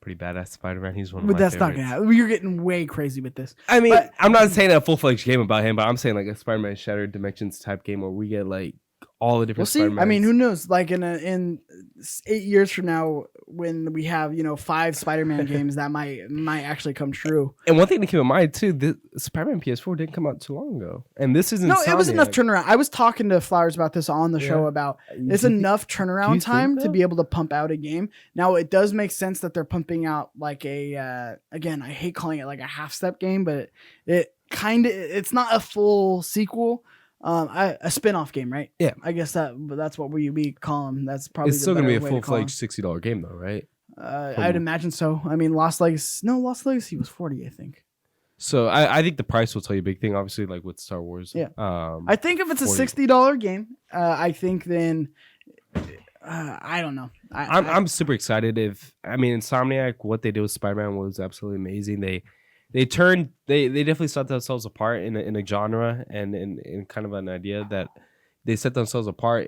S2: Pretty badass Spider-Man. He's one of my favorites.
S1: Not gonna happen. You're getting way crazy with this.
S2: I mean, I'm not saying a full-fledged game about him, but I'm saying like a Spider-Man Shattered Dimensions type game where we get like all the different Spider-Mans.
S1: I mean, who knows? Like in 8 years from now, when we have 5 Spider-Man games, that might actually come true.
S2: And one thing to keep in mind too, the Spider-Man PS4 didn't come out too long ago, and this isn't.
S1: No, it was enough turnaround. I was talking to Flowers about this on the show about it's enough turnaround time to be able to pump out a game. Now it does make sense that they're pumping out like a again, I hate calling it like a half-step game, but it's not a full sequel. A spin-off game, right?
S2: Yeah.
S1: I guess that's what we call them. That's probably
S2: it's still gonna be a full-fledged $60 game though, right?
S1: I'd imagine so. I mean, Lost Legacy was 40, I think.
S2: So I think the price will tell you a big thing, obviously, like with Star Wars.
S1: Yeah. I think if it's a $60 game, I think then I don't know.
S2: I'm super excited. Insomniac, what they did with Spider-Man was absolutely amazing. They definitely set themselves apart in a genre and in kind of an idea that they set themselves apart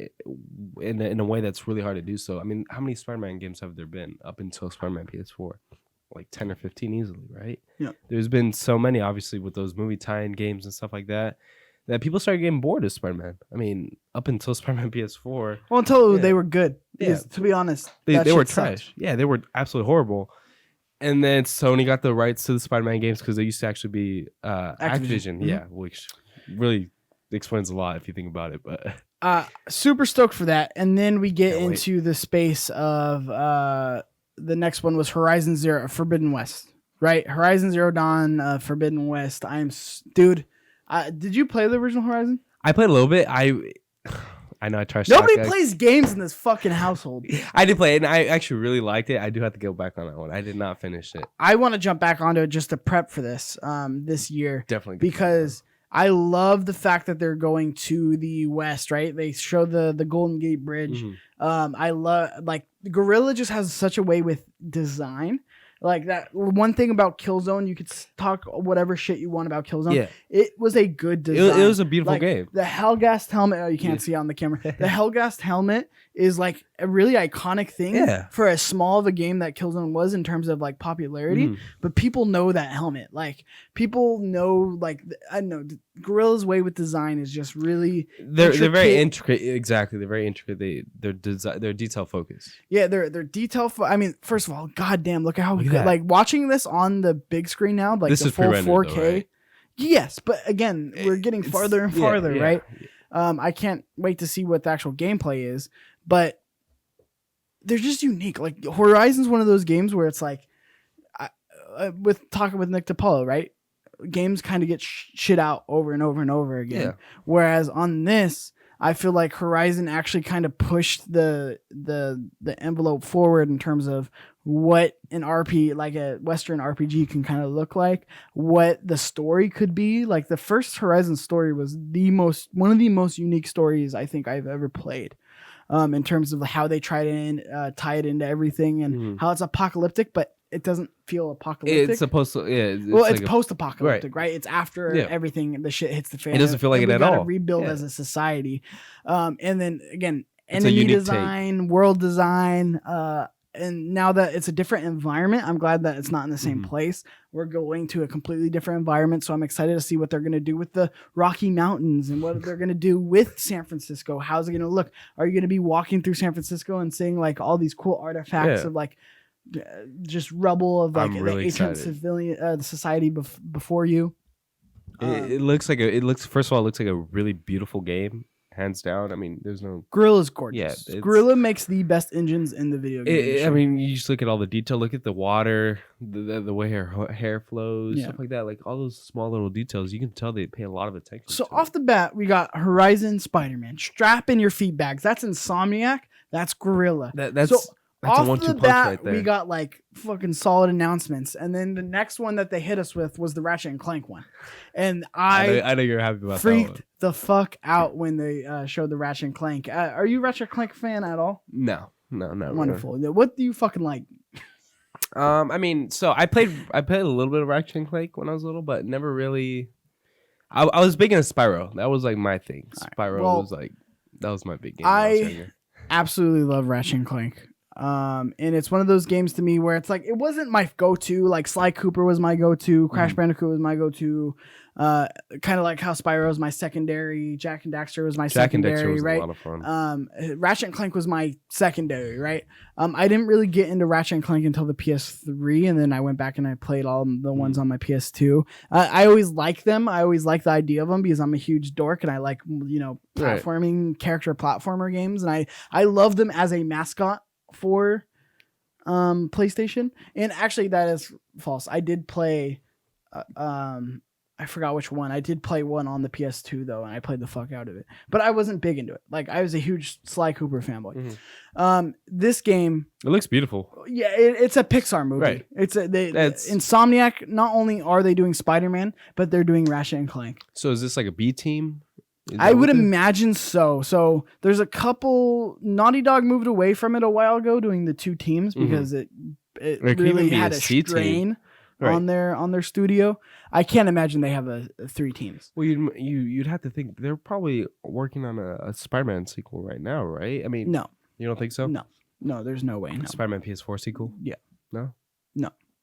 S2: in a way that's really hard to do so. I mean, how many Spider-Man games have there been up until Spider-Man PS4? Like 10 or 15 easily, right?
S1: Yeah.
S2: There's been so many, obviously, with those movie tie-in games and stuff like that people started getting bored of Spider-Man. I mean, up until Spider-Man PS4.
S1: Well, until they were good. Yeah. To be honest,
S2: they were trash. Yeah, they were absolutely horrible. And then Sony got the rights to the Spider-Man games because they used to actually be Activision. Mm-hmm. Yeah, which really explains a lot if you think about it. But
S1: super stoked for that. And then we get into the space of the next one was Horizon Zero Forbidden West, right? Horizon Zero Dawn, Forbidden West. Dude, did you play the original Horizon?
S2: I played a little bit. I know I trashed.
S1: Nobody plays games in this fucking household.
S2: I did play it, and I actually really liked it. I do have to go back on that one. I did not finish it.
S1: I want to jump back onto it just to prep for this this year.
S2: Definitely.
S1: Because I love the fact that they're going to the West, right? They show the Golden Gate Bridge. Mm-hmm. I love, like, Guerrilla just has such a way with design. Like that one thing about Killzone, you could talk whatever shit you want about Killzone. Yeah. It was a good design.
S2: It was a beautiful game.
S1: The Hellgast helmet, you can't see on the camera. The Hellgast helmet is like a really iconic thing for as small of a game that Killzone was in terms of like popularity. Mm. But people know that helmet. Like people know, like, I don't know, Guerrilla's way with design is just really
S2: they're very intricate. Exactly, they're very intricate. They're detail focused.
S1: Yeah, they're detail. I mean, first of all, goddamn, look at how good. Like watching this on the big screen now, like this the full 4K. Though, right? Yes, but again, we're getting farther and farther, right? Yeah. I can't wait to see what the actual gameplay is, but they're just unique. Like Horizon's one of those games where it's like, with talking with Nick DiPaolo, right? Games kind of get shit out over and over and over again. Yeah. Whereas on this, I feel like Horizon actually kind of pushed the envelope forward in terms of what an like a Western RPG can kind of look like, what the story could be. Like the first Horizon story was one of the most unique stories I think I've ever played. In terms of how they try to tie it into everything and how it's apocalyptic, but it doesn't feel apocalyptic.
S2: It's supposed to,
S1: it's post-apocalyptic, right? It's after everything, the shit hits the fan.
S2: It doesn't feel like it at all.
S1: Rebuild as a society, and then again, enemy design, world design, and now that it's a different environment, I'm glad that it's not in the same place. We're going to a completely different environment, so I'm excited to see what they're going to do with the Rocky Mountains and what they're going to do with San Francisco. How's it going to look? Are you going to be walking through San Francisco and seeing like all these cool artifacts of like just rubble of like the ancient civilian the society before you?
S2: It looks first of all, it looks like a really beautiful game. Hands down. I mean, there's no...
S1: Guerrilla's gorgeous. Yeah, Guerrilla makes the best engines in the video game.
S2: I mean, you just look at all the detail. Look at the water, the way her hair flows, stuff like that. Like all those small little details, you can tell they pay a lot of attention
S1: to. So off the bat, we got Horizon, Spider-Man. Strap in your feet bags. That's Insomniac. That's Guerrilla.
S2: That's
S1: off
S2: a 1-2
S1: the
S2: punch
S1: bat,
S2: right there.
S1: we got like fucking solid announcements, and then the next one that they hit us with was the Ratchet and Clank one, and
S2: I know you're happy about that
S1: freaked
S2: one.
S1: the fuck out when they showed the Ratchet and Clank. Are you a Ratchet and Clank fan at all?
S2: No, not
S1: Wonderful. What do you fucking like?
S2: I mean, so I played a little bit of Ratchet and Clank when I was little, but never really. I was big into Spyro. That was like my thing. Spyro was like that was my big game. When I was younger.
S1: Absolutely love Ratchet and Clank. And it's one of those games to me where it's like it wasn't my go-to. Like Sly Cooper was my go-to, Crash Bandicoot was my go-to. Kind of like how Spyro was my secondary, Jak and Daxter was my secondary,
S2: was
S1: right?
S2: A lot of fun.
S1: Ratchet and Clank was my secondary, right? I didn't really get into Ratchet and Clank until the PS3, and then I went back and I played all the ones on my PS2. I always liked them. I always liked the idea of them because I'm a huge dork and I like platforming character platformer games, and I love them as a mascot for PlayStation. And actually, that is false. I did play. I forgot which one. I did play one on the PS2 though, and I played the fuck out of it. But I wasn't big into it. Like I was a huge Sly Cooper fanboy. This game,
S2: it looks beautiful.
S1: Yeah, it's a Pixar movie.
S2: Right.
S1: Insomniac. Not only are they doing Spider-Man, but they're doing Ratchet and Clank.
S2: So is this like a B team?
S1: I would imagine so. So there's a couple. Naughty Dog moved away from it a while ago, doing the two teams because it really had a strain. Right. on their studio. I can't imagine they have a 3 teams.
S2: Well, you'd have to think they're probably working on a Spider-Man sequel right now, right? I mean,
S1: no,
S2: you don't think so?
S1: No, there's no way. No.
S2: Spider-Man PS4 sequel?
S1: Yeah,
S2: no,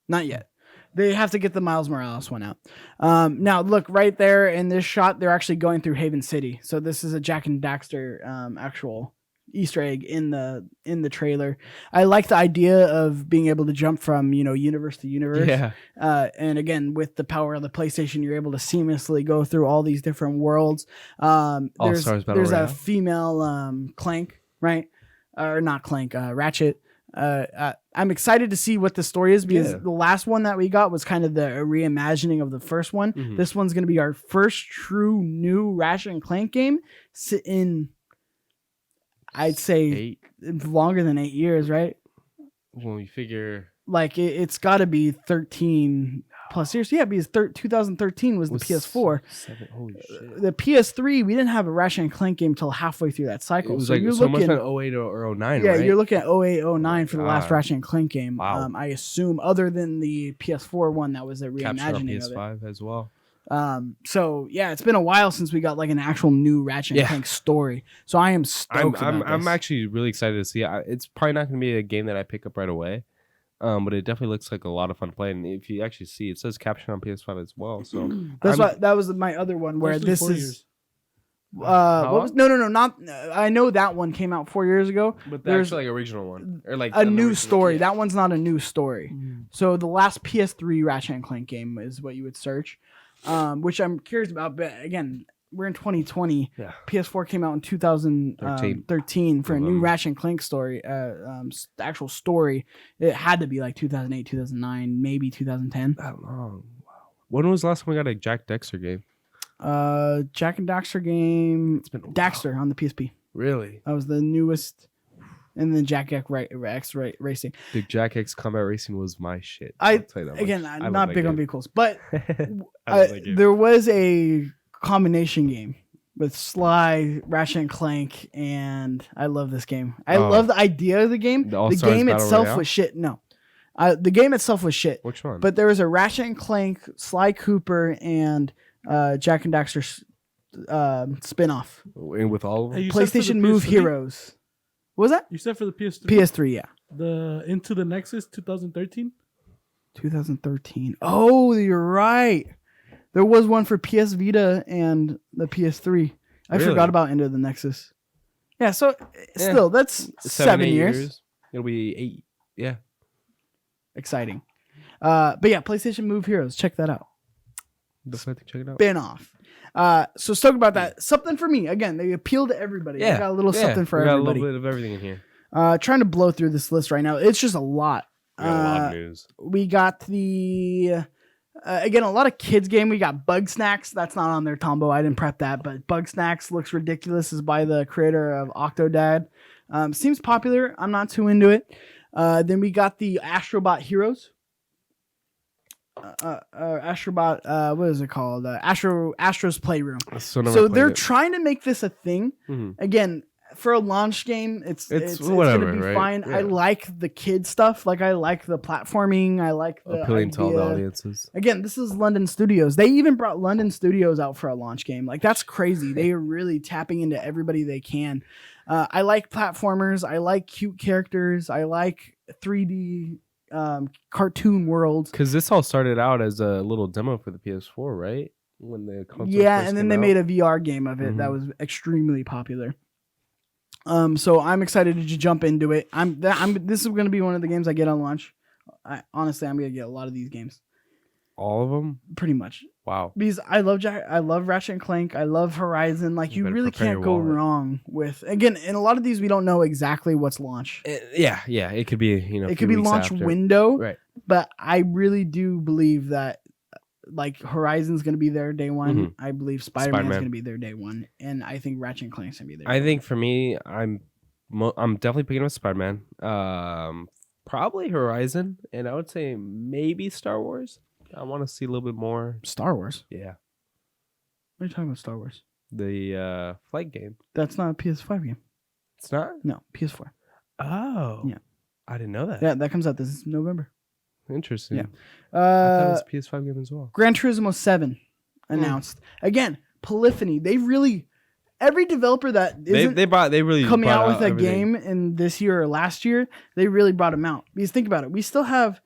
S1: not yet. They have to get the Miles Morales one out. Now look right there in this shot. They're actually going through Haven City. So this is a Jak and Daxter actual Easter egg in the trailer. I like the idea of being able to jump from universe to universe.
S2: Yeah.
S1: And again, with the power of the PlayStation, you're able to seamlessly go through all these different worlds. There's a female Clank, right? Or not Clank, Ratchet. I'm excited to see what the story is because the last one that we got was kind of the reimagining of the first one. This one's going to be our first true new Ratchet and Clank game in, I'd say, longer than 8 years, right?
S2: Well, you figure
S1: like it's got to be 13 plus years. Yeah, because 2013 was the PS4.
S2: Holy shit.
S1: The PS3, we didn't have a Ratchet and Clank game until halfway through that cycle.
S2: It was
S1: so
S2: like
S1: you're
S2: so
S1: looking
S2: much on 08 or 09,
S1: yeah,
S2: right?
S1: you're looking at 08, 09 for the last
S2: God.
S1: Ratchet and Clank game.
S2: Wow.
S1: I assume, other than the PS4 one that was a reimagining
S2: PS5
S1: of it.
S2: as well.
S1: So yeah, it's been a while since we got like an actual new Ratchet and Clank story. So I am stoked about this.
S2: I'm actually really excited to see it. It's probably not going to be a game that I pick up right away. But it definitely looks like a lot of fun to play. And if you actually see, it says caption on PS5 as well. So
S1: that was my other one where this is.
S3: Years.
S1: What was not. I know that one came out 4 years ago.
S2: But there's like original one or like
S1: a new story.
S2: Yeah.
S1: That one's not a new story. So the last PS3 Ratchet and Clank game is what you would search, which I'm curious about. But again, we're in 2020.
S2: Yeah.
S1: PS4 came out in 2013 for a new Ratchet and Clank story. The actual story, it had to be like 2008, 2009, maybe 2010.
S2: That long. Wow. When was the last time we got a Jak Daxter game?
S1: Jak and Daxter game.
S2: It's been a while.
S1: Daxter on the PSP.
S2: Really?
S1: That was the newest. And then Jak X Racing.
S2: Dude, Jak X Combat Racing was my shit.
S1: I'm not big on vehicles, but there was a combination game with Sly, Ratchet and Clank, and I love this game. I love the idea of the game. The game itself was shit. No. The game itself was shit.
S2: Which one?
S1: But there was a Ratchet and Clank, Sly Cooper, and Jak and Daxter spin-off.
S2: And with all of them?
S1: PlayStation Move Heroes. What was that?
S3: You said for the PS3?
S1: PS3, yeah.
S3: The Into the Nexus 2013?
S1: 2013. Oh, you're right. There was one for PS Vita and the PS3. I forgot about Into the Nexus. Yeah, so still, that's 7 years.
S2: It'll be 8. Yeah.
S1: Exciting. But yeah, PlayStation Move Heroes. Check that out.
S2: Definitely check it out.
S1: Spin off. So stoked about that. Something for me. Again, they appeal to everybody. Yeah. We got a little something for everybody.
S2: Got a little bit of everything in here.
S1: Trying to blow through this list right now. It's just a lot.
S2: We got a lot of news.
S1: We got the... again, a lot of kids game. We got Bug Snacks. That's not on there, Tambo. I didn't prep that, but Bug Snacks looks ridiculous. Is by the creator of Octodad. Seems popular. I'm not too into it. Then we got the Astrobot Heroes. Astrobot, what is it called? Astro's Playroom. So they're trying to make this a thing. Again, for a launch game, it's
S2: whatever,
S1: gonna be
S2: right?
S1: fine.
S2: Yeah.
S1: I like the kid stuff. Like I like the platforming. I like the
S2: appealing
S1: idea.
S2: to all the audiences.
S1: Again, this is London Studios. They even brought London Studios out for a launch game. Like that's crazy. They are really tapping into everybody they can. I like platformers. I like cute characters. I like 3D cartoon worlds.
S2: Because this all started out as a little demo for the PS4, right? When the console
S1: and then they made a VR game of it that was extremely popular. So I'm excited to jump into it. This is going to be one of the games I get on launch. Honestly, I'm going to get a lot of these games.
S2: All of them?
S1: Pretty much.
S2: Wow.
S1: Because I love Ratchet and Clank. I love Horizon. Like you really can't go wrong with. Again, in a lot of these, we don't know exactly what's launch.
S2: Yeah. It could be
S1: it could be launch window.
S2: Right.
S1: But I really do believe that like Horizon's going to be there day one. I believe Spider-Man's going to be there day one, and I think Ratchet and Clank's going to be there.
S2: I think for me, I'm definitely picking up Spider-Man. Probably Horizon, and I would say maybe Star Wars. I want to see a little bit more.
S1: Star Wars?
S2: Yeah.
S1: What are you talking about, Star Wars?
S2: The flight game.
S1: That's not a PS5 game.
S2: It's not?
S1: No, PS4.
S2: Oh.
S1: Yeah.
S2: I didn't know that.
S1: Yeah, that comes out this November.
S2: Interesting.
S1: Yeah.
S2: I thought it was a PS5 game as well.
S1: Gran Turismo 7 announced. Again, Polyphony. They really... Every developer that isn't
S2: they really
S1: coming out with
S2: everything.
S1: game in this year or last year, they really brought them out. Because think about it. We still have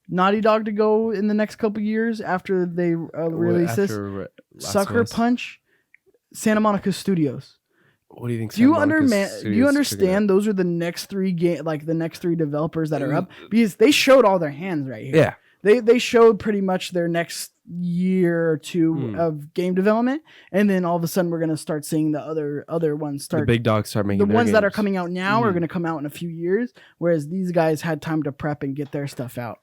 S1: Naughty Dog to go in the next couple years after they release this. Sucker Punch, Santa Monica Studios.
S2: What do you think?
S1: Do you understand? Those are the next three the next three developers that are up because they showed all their hands right here.
S2: Yeah,
S1: they showed pretty much their next year or two of game development, and then all of a sudden we're gonna start seeing the other ones start.
S2: The big dogs start making
S1: the ones
S2: games
S1: that are coming out now are gonna come out in a few years, whereas these guys had time to prep and get their stuff out.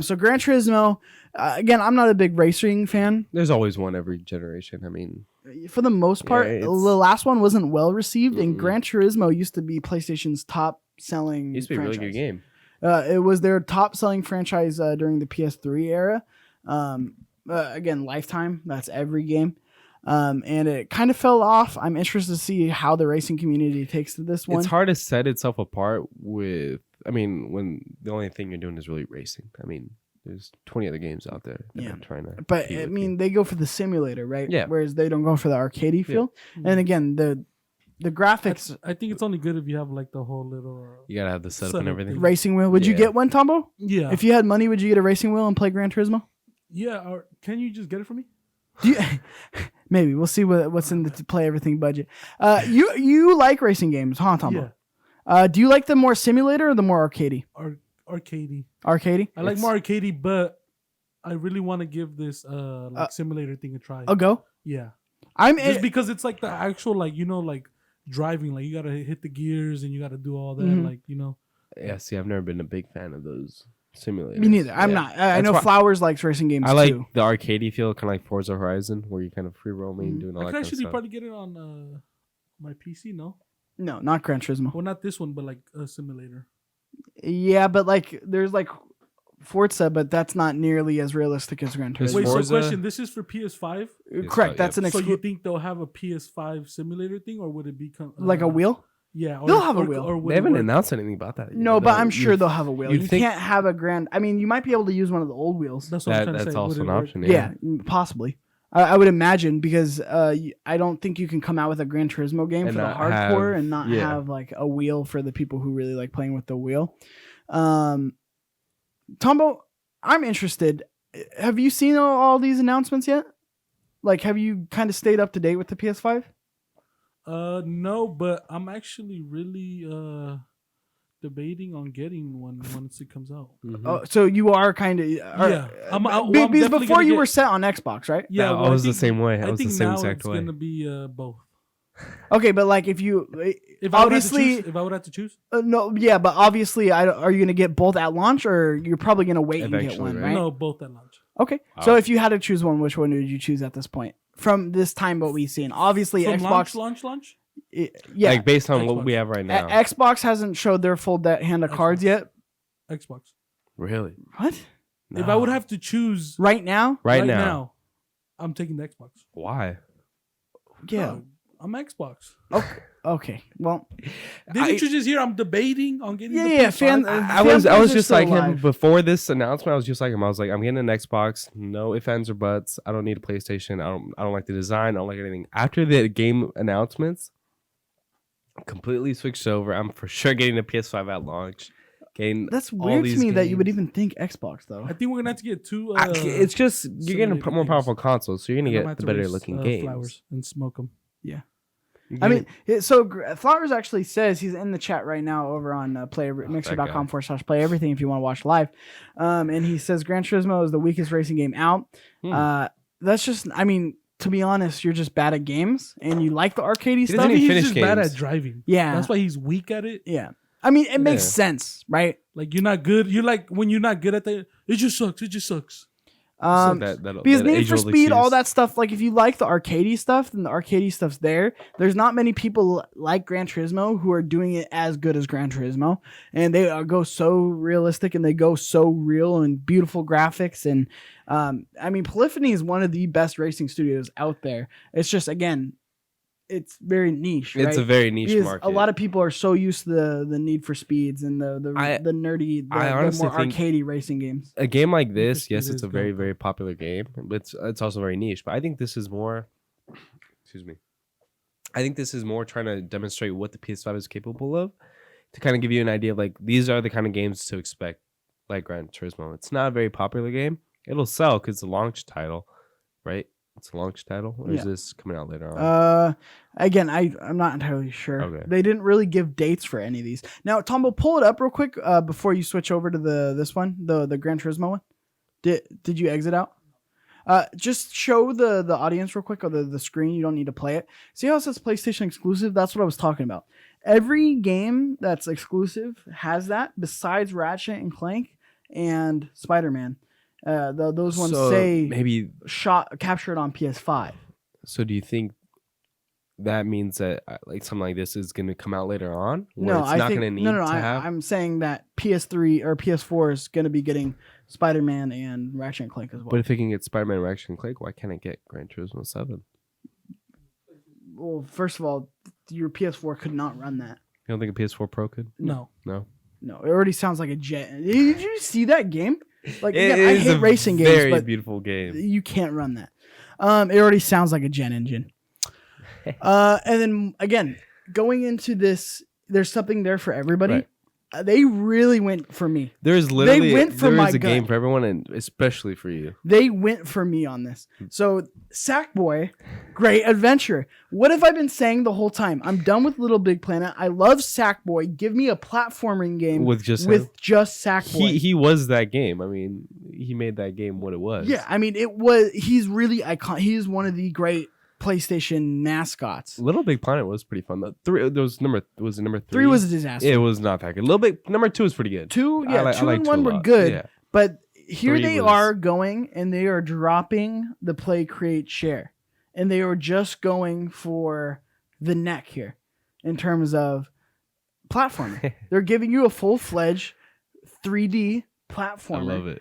S1: So Gran Turismo, again, I'm not a big racing fan.
S2: There's always one every generation. I mean,
S1: for the most part, the last one wasn't well received, and Gran Turismo used to be PlayStation's top selling.
S2: Used to be
S1: franchise.
S2: a really good game.
S1: It was their top selling franchise during the PS3 era. Again, Lifetime, that's every game. And it kind of fell off. I'm interested to see how the racing community takes to this one.
S2: It's hard to set itself apart with, when the only thing you're doing is really racing. There's 20 other games out there that are trying to.
S1: But they go for the simulator, right?
S2: Yeah.
S1: Whereas they don't go for the arcadey feel. Yeah. And again, the graphics.
S3: I think it's only good if you have like the whole little.
S2: You gotta have the setup and everything.
S1: Racing wheel. Would you get one, Tambo?
S3: Yeah.
S1: If you had money, would you get a racing wheel and play Gran Turismo?
S3: Yeah. Or can you just get it for me?
S1: Maybe we'll see what's in the play everything budget. You like racing games, huh, Tambo? Yeah. Do you like the more simulator or the more arcadey?
S3: Arcadey.
S1: Arcadey?
S3: I like more arcadey, but I really want to give this simulator thing a try.
S1: A go?
S3: Yeah.
S1: Just
S3: because it's like the actual driving, like you gotta hit the gears and you gotta do all that,
S2: Yeah, see, I've never been a big fan of those simulators.
S1: Me neither. I'm not. I know Flowers likes racing games too.
S2: I like the arcadey feel, kind of like Forza Horizon, where you kind of free roaming, doing all that kind of stuff. I could actually
S3: probably get it on my PC. No,
S1: not Gran Turismo.
S3: Well, not this one, but like a simulator.
S1: Yeah, but there's Forza, but that's not nearly as realistic as Gran Turismo.
S3: Wait, so question: this is for PS5?
S1: Correct. That's an.
S3: So you think they'll have a PS5 simulator thing, or would it become
S1: like a wheel?
S3: Yeah,
S1: they'll have a wheel.
S3: Or
S2: they haven't announced anything about that yet.
S1: No, but I'm sure they'll have a wheel. You can't have a Grand. You might be able to use one of the old wheels.
S3: That's what I'm trying to say.
S2: That's also an option.
S1: Yeah, possibly. I would imagine because I don't think you can come out with a Gran Turismo game for the hardcore and not have like a wheel for the people who really like playing with the wheel. Tambo, I'm interested. Have you seen all these announcements yet? Have you kind of stayed up to date with the PS5?
S3: No, but I'm actually really debating on getting one once it comes out.
S2: Mm-hmm.
S1: Oh, so you are kind of because before you were set on Xbox, right?
S3: Yeah,
S2: I was the same way. I was
S3: think
S2: the same
S3: now
S2: exact
S3: it's
S2: way.
S3: gonna be both.
S1: Okay, but if I would
S3: have to choose,
S1: no, yeah, but obviously, are you gonna get both at launch, or you're probably gonna wait and get one, right?
S3: No, both at launch.
S1: Okay, so if you had to choose one, which one would you choose at this point? From this time, what we've seen, obviously,
S3: from
S1: Xbox
S3: launch.
S1: Yeah,
S2: based on what we have right now.
S1: Xbox hasn't showed their full hand of cards yet.
S3: Xbox.
S2: Really?
S1: What?
S2: No.
S3: If I would have to choose
S1: Right now?
S2: Right now.
S3: I'm taking the Xbox.
S2: Why?
S1: Yeah.
S3: I'm Xbox.
S1: Okay. Well,
S3: Didn't you just hear I'm debating on getting the
S1: yeah,
S3: PS5?
S1: fan.
S2: I was
S1: fanboys are
S2: just
S1: still
S2: like him
S1: alive.
S2: before this announcement. I was just like him. I was like, I'm getting an Xbox. No ifs, ands, or buts. I don't need a PlayStation. I don't like the design. I don't like anything. After the game announcements, completely switched over. I'm for sure getting a PS5 at launch.
S1: That's
S2: all
S1: weird to
S2: these
S1: me that you would
S2: games.
S1: even think Xbox though.
S3: I think we're gonna have to get two.
S2: It's just you're getting a
S3: simulated
S2: more
S3: games.
S2: powerful console, so you're gonna
S3: And I'm gonna have
S2: get the
S3: to
S2: better
S3: raise,
S2: looking games.
S3: Flowers and smoke them.
S1: I mean, Flowers actually says he's in the chat right now over on mixer.com/play everything if you want to watch live. And he says Gran Turismo is the weakest racing game out. That's just, I mean, to be honest, you're just bad at games and you like the arcadey stuff.
S2: doesn't even
S3: He's
S2: finish
S3: just bad
S2: games.
S3: at driving.
S1: Yeah.
S3: That's why he's weak at it.
S1: Yeah. I mean, it makes
S2: Yeah.
S1: sense, right?
S3: Like you're not good. You're like when you're not good at that. It just sucks. It just sucks.
S1: Because
S2: that
S1: Need for
S2: age-old
S1: Speed, all
S2: excuse.
S1: that stuff, like if you like the arcadey stuff, then the arcadey stuff's there. There's not many people like Gran Turismo who are doing it as good as Gran Turismo, and they go so realistic and they go so real and beautiful graphics. And I mean, Polyphony is one of the best racing studios out there. It's just, again, it's very niche.
S2: It's
S1: right?
S2: a very niche
S1: Because
S2: market.
S1: a lot of people are so used to the Need for Speeds and the nerdy,
S2: I
S1: the
S2: honestly
S1: more
S2: think-
S1: arcadey racing games.
S2: A game like this,
S3: Speed
S2: yes, it's
S3: is
S2: a very,
S3: good.
S2: very popular game, but it's also very niche. But I think this is more, excuse me, I think this is more trying to demonstrate what the PS5 is capable of, to kind of give you an idea of like these are the kind of games to expect, like Gran Turismo. It's not a very popular game. It'll sell because it's a launch title, right? It's a launch title, or is
S1: Yeah.
S2: this coming out later on?
S1: Again, I'm not entirely sure.
S2: Okay.
S1: They didn't really give dates for any of these. Now, Tambo, pull it up real quick before you switch over to this one, the Gran Turismo one. Did you exit out? Just show the audience real quick or the screen. You don't need to play it. See how it says PlayStation exclusive? That's what I was talking about. Every game that's exclusive has that, besides Ratchet and Clank and Spider-Man. Those ones
S2: So
S1: say
S2: maybe.
S1: captured on PS5.
S2: So do you think that means that like something like this is going to come out later on? Where
S1: No,
S2: it's
S1: I
S2: not
S1: think
S2: going to need to have.
S1: I'm saying that PS3 or PS4 is going to be getting Spider-Man and Ratchet and Clank as well.
S2: But if it can get Spider-Man or Action Clank, why can't it get Gran Turismo 7?
S1: Well, first of all, your PS4 could not run that.
S2: You don't think a PS4 Pro could?
S3: No.
S2: No.
S1: No, it already sounds like a jet. Did you see that game? Like,
S2: It
S1: again, I
S2: is
S1: hate
S2: a
S1: racing
S2: very
S1: games, but
S2: beautiful game.
S1: you can't run that. It already sounds like a jet engine. And then again, going into this, there's something there for everybody.
S2: Right.
S1: They really went for me.
S2: There's literally
S1: went for
S2: there
S1: my
S2: is a game
S1: gut.
S2: for everyone, and especially for you.
S1: They went for me on this. So, Sackboy, great adventure. What have I been saying the whole time? I'm done with Little Big Planet. I love Sackboy. Give me a platforming game
S2: With just
S1: Sackboy.
S2: He was that game. I mean, he made that game what it was.
S1: Yeah, I mean, he's really iconic. He's one of the great PlayStation mascots.
S2: Little Big Planet was pretty fun. Was it number 3?
S1: 3 was a disaster.
S2: It was not that good. Little Big number 2 is pretty good.
S1: 2,
S2: I
S1: yeah,
S2: like- I
S1: 2
S2: like
S1: and
S2: 2 a
S1: 1 were
S2: lot.
S1: good.
S2: Yeah.
S1: But here
S2: 3
S1: they
S2: was-
S1: are going, and they are dropping the play, create, share. And they are just going for the neck here in terms of platforming. They're giving you a full-fledged 3D platformer.
S2: I love it.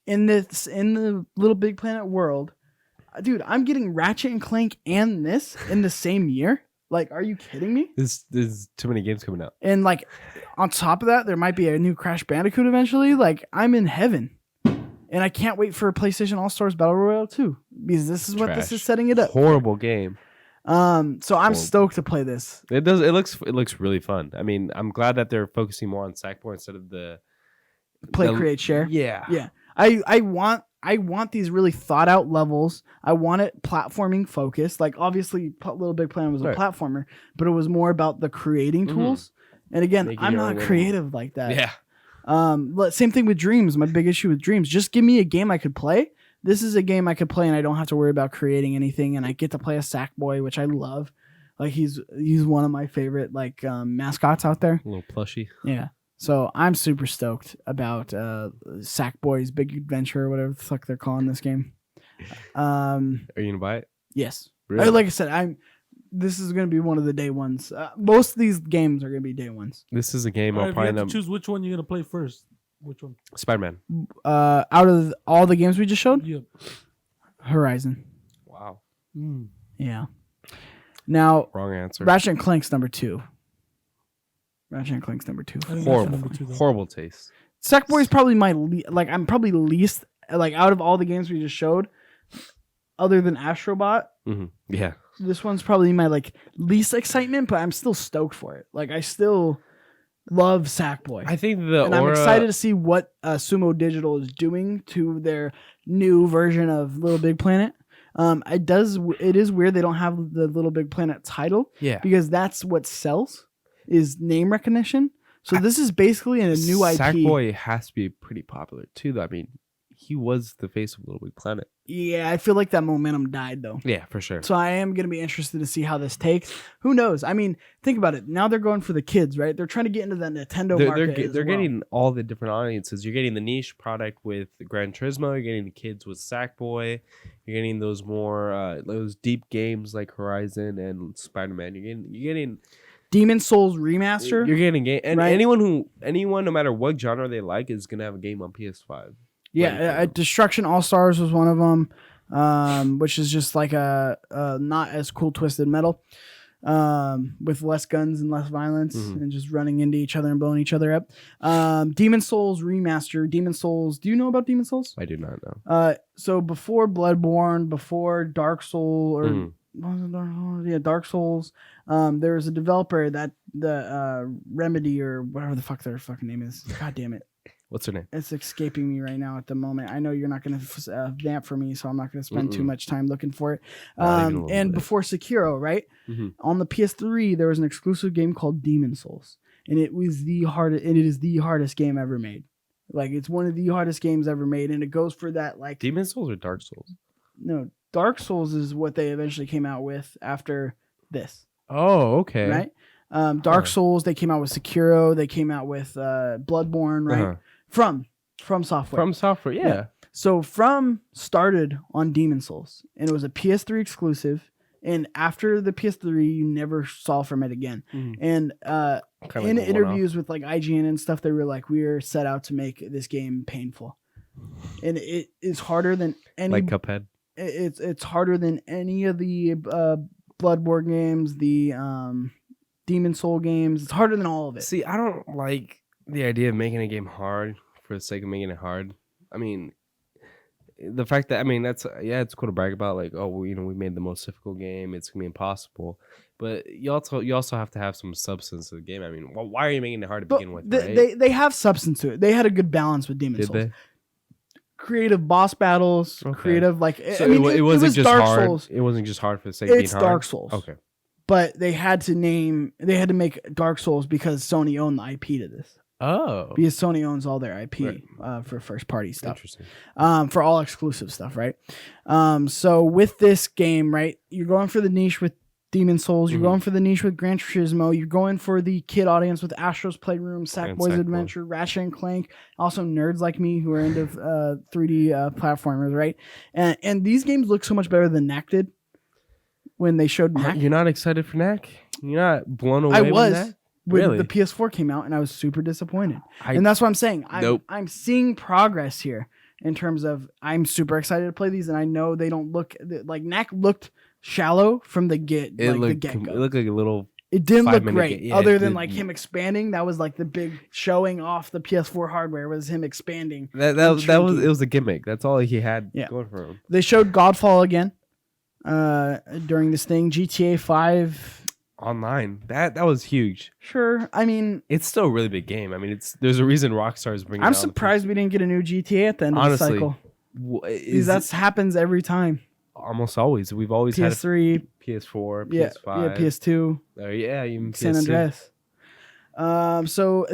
S1: In the Little Big Planet world. Dude, I'm getting Ratchet and Clank and this in the same year. Like, are you kidding me?
S2: There's too many games coming out.
S1: And like, on top of that, there might be a new Crash Bandicoot eventually. Like, I'm in heaven. And I can't wait for PlayStation All-Stars Battle Royale 2. Because this is what this
S2: Trash.
S1: is setting it up.
S2: Horrible game.
S1: So I'm
S2: Horrible.
S1: stoked to play this.
S2: It looks really fun. I mean, I'm glad that they're focusing more on Sackboy instead of the
S1: Play, create, share.
S2: Yeah.
S1: Yeah. I want these really thought out levels. I want it platforming focused. Like, obviously Little Big Planet was a
S2: Right.
S1: platformer, but it was more about the creating tools. And again,
S2: Making
S1: I'm
S2: your
S1: not
S2: own little-
S1: creative like that.
S2: Yeah.
S1: Same thing with Dreams. My big issue with Dreams, just give me a game I could play. This is a game I could play and I don't have to worry about creating anything, and I get to play a Sackboy, which I love. Like, he's one of my favorite mascots out there.
S2: A little plushy.
S1: Yeah. So I'm super stoked about Sackboy's Big Adventure or whatever the fuck they're calling this game.
S2: Are you gonna buy it?
S1: Yes.
S2: Really?
S1: Like I said, this is going to be one of the day ones. Most of these games are going to be day ones.
S2: This is a game
S3: All right,
S2: I'll
S3: if you
S2: probably
S3: have to choose which one you're gonna play first. Which one?
S2: Spider-Man.
S1: Out of all the games we just showed,
S3: Yep.
S1: Horizon.
S2: Wow.
S1: Yeah. Now,
S2: Wrong answer.
S1: Ratchet and Clank's number 2. Ratchet and Clank's number 2.
S3: I think that's
S2: Horrible.
S3: number 2, though.
S2: Horrible taste.
S1: Sackboy's probably my I'm probably least out of all the games we just showed, other than Astrobot.
S2: Mm-hmm. Yeah.
S1: This one's probably my least excitement, but I'm still stoked for it. I still love Sackboy.
S2: I think
S1: I'm excited to see what Sumo Digital is doing to their new version of Little Big Planet. It is weird they don't have the Little Big Planet title.
S2: Yeah.
S1: Because that's what sells is name recognition. So this is basically a new IP.
S2: Sackboy has to be pretty popular too, though. I mean, he was the face of Little Big Planet.
S1: Yeah, I feel like that momentum died though.
S2: Yeah, for sure.
S1: So I am going to be interested to see how this takes. Who knows? I mean, think about it. Now they're going for the kids, right? They're trying to get into the Nintendo market.
S2: They're getting all the different audiences. You're getting the niche product with Gran Turismo. You're getting the kids with Sackboy. You're getting those more those deep games like Horizon and Spider-Man. You're getting
S1: Demon Souls remaster.
S2: You're getting game, and
S1: right?
S2: anyone, no matter what genre they like, is gonna have a game on PS5.
S1: Yeah, Destruction All Stars was one of them, which is just like a not as cool Twisted Metal, with less guns and less violence and just running into each other and blowing each other up. Demon Souls remaster. Demon Souls. Do you know about Demon Souls?
S2: I do not know.
S1: So before Bloodborne, before Dark Soul or Dark Souls, there was a developer that the Remedy or whatever the fuck their fucking name is. God damn it.
S2: What's her name?
S1: It's escaping me right now at the moment. I know you're not going to vamp for me, so I'm not going to spend too much time looking for it. And before Sekiro, right? On the PS3, there was an exclusive game called Demon Souls, and it was the hardest. And it is the hardest game ever made. It's one of the hardest games ever made, and it goes for that
S2: Demon Souls or Dark Souls?
S1: No, Dark Souls is what they eventually came out with after this.
S2: Oh, okay.
S1: Right. Dark Souls. They came out with Sekiro. They came out with Bloodborne. Right. From Software.
S2: From Software, yeah.
S1: So From started on Demon Souls, and it was a PS3 exclusive. And after the PS3, you never saw from it again. And in interviews with IGN and stuff, they were like, "We're set out to make this game painful," and it is harder than any
S2: Cuphead.
S1: It's harder than any of the Bloodborne games, the Demon Soul games. It's harder than all of it.
S2: See, I don't like the idea of making a game hard for the sake of making it hard. I mean, the fact that it's cool to brag about, we made the most difficult game. It's gonna be impossible, but you also have to have some substance to the game. I mean, why are you making it hard to begin with?
S1: They have substance to it. They had a good balance with Demon Souls. Did they? Creative boss battles, creative
S2: it wasn't just
S1: Dark
S2: hard.
S1: Souls.
S2: It wasn't just hard for the sake of being hard.
S1: It's Dark Souls.
S2: Okay.
S1: But they had to make Dark Souls because Sony owned the IP to this.
S2: Oh.
S1: Because Sony owns all their IP for first party stuff.
S2: Interesting.
S1: For all exclusive stuff, right? So with this game, right, you're going for the niche with Demon Souls, you're going for the niche with Gran Turismo, you're going for the kid audience with Astro's Playroom, Sackboy's Adventure, Ratchet and Clank, also nerds like me who are into 3D platformers, right? And these games look so much better than Knack did when they showed Knack.
S2: You're not excited for Knack? You're not blown away with Knack?
S1: When the PS4 came out, and I was super disappointed. And that's what I'm saying. I'm seeing progress here in terms of I'm super excited to play these, and I know they don't look like Knack looked shallow from the get. It looked like
S2: a little.
S1: It didn't look great, other than him expanding. That was the big showing off the PS4 hardware was him expanding.
S2: It was a gimmick. That's all he had going for him.
S1: They showed Godfall again during this thing. GTA 5.
S2: Online, that was huge.
S1: Sure, I mean
S2: it's still a really big game. I mean, there's a reason Rockstar is bringing.
S1: I'm surprised we didn't get a new GTA at the end of the cycle. Because that happens every time.
S2: Almost always. We've always
S1: PS3,
S2: had PS4, PS5,
S1: yeah, PS2.
S2: Even
S1: San Andreas. So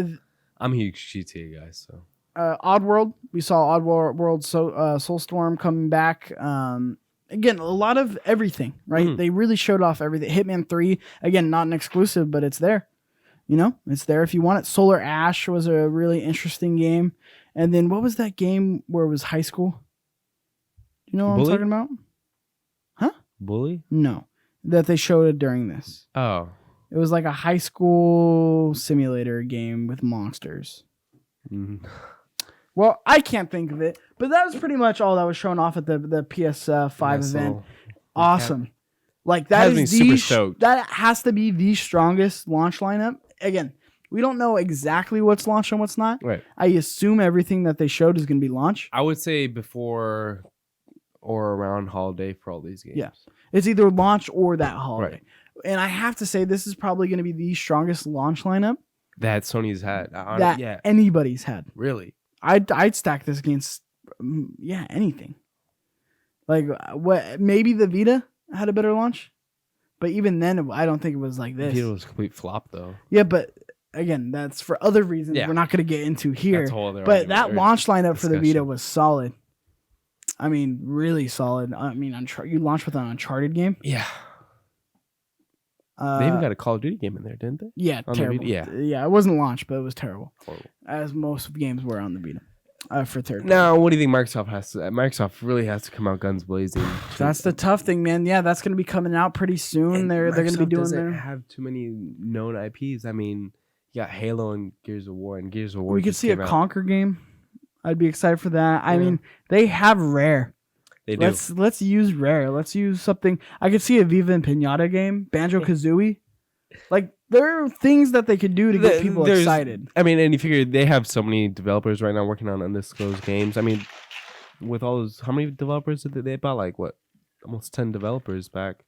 S2: I'm a huge GTA guy. So
S1: Oddworld, we saw Oddworld, Soulstorm coming back. Again, a lot of everything, right? They really showed off everything. Hitman 3, again, not an exclusive, but it's there. It's there if you want it. Solar Ash was a really interesting game. And then what was that game where it was high school? Do you know what I'm talking about? Huh?
S2: Bully?
S1: No. That they showed it during this.
S2: Oh.
S1: It was like a high school simulator game with monsters. Well, I can't think of it, but that was pretty much all that was shown off at the PS5 event. Awesome. Like that has to be the strongest launch lineup. Again, we don't know exactly what's launched and what's not.
S2: Right.
S1: I assume everything that they showed is going to be launched.
S2: I would say before or around holiday for all these games.
S1: Yeah. It's either launch or that holiday.
S2: Right.
S1: And I have to say, this is probably going to be the strongest launch lineup
S2: that Sony's had.
S1: That anybody's had.
S2: Really?
S1: I'd stack this against, anything. Like, maybe the Vita had a better launch. But even then, I don't think it was like this.
S2: The Vita was a complete flop, though.
S1: Yeah, but again, that's for other reasons we're not going to get into here.
S2: That's a whole other
S1: but that launch lineup
S2: discussion.
S1: for the Vita was solid. I mean, really solid. I mean, you launched with an Uncharted game.
S2: Yeah. They even got a Call of Duty game in there, didn't they?
S1: Yeah,
S2: on
S1: terrible.
S2: The Vita?
S1: Yeah, it wasn't launched, but it was terrible.
S2: Horrible.
S1: As most games were on the Vita for third.
S2: Now, what do you think Microsoft really has to come out guns blazing?
S1: That's the tough thing, man. Yeah, that's going to be coming out pretty soon.
S2: And
S1: they're going to be doing
S2: doesn't
S1: their...
S2: have too many known IPs. I mean, you got Halo and Gears of War, and Gears of War.
S1: We could see a Conquer game. I'd be excited for that. Yeah. I mean, they have Rare.
S2: They do.
S1: Let's use Rare. Let's use something. I could see a Viva and Pinata game, Banjo-Kazooie. Like, there are things that they could do to get people excited.
S2: I mean, and you figure they have so many developers right now working on undisclosed games. I mean, with all those, how many developers did they bought? Like, what? Almost 10 developers back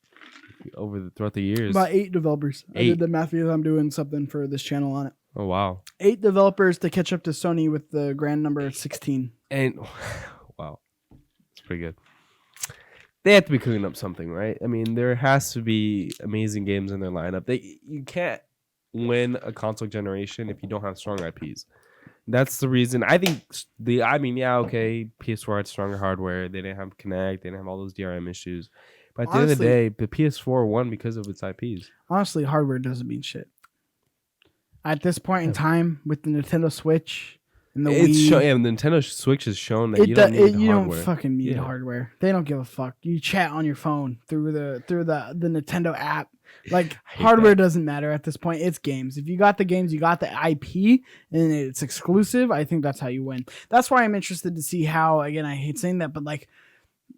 S2: throughout the years.
S1: About 8 developers. 8. I did the math because I'm doing something for this channel on it.
S2: Oh, wow.
S1: 8 developers to catch up to Sony with the grand number of 16.
S2: And, wow. It's pretty good. They have to be cooking up something, right? I mean, there has to be amazing games in their lineup. You can't win a console generation if you don't have strong IPs. That's the reason. I think PS4 had stronger hardware. They didn't have Kinect. They didn't have all those DRM issues. But at the end of the day, the PS4 won because of its IPs.
S1: Honestly, hardware doesn't mean shit. At this point in time, with the Nintendo Switch and the Wii,
S2: the Nintendo Switch has shown that you don't need hardware.
S1: You don't fucking need hardware. They don't give a fuck. You chat on your phone through the Nintendo app. Like, hardware doesn't matter at this point. It's games. If you got the games, you got the IP, and it's exclusive, I think that's how you win. That's why I'm interested to see how, again, I hate saying that, but like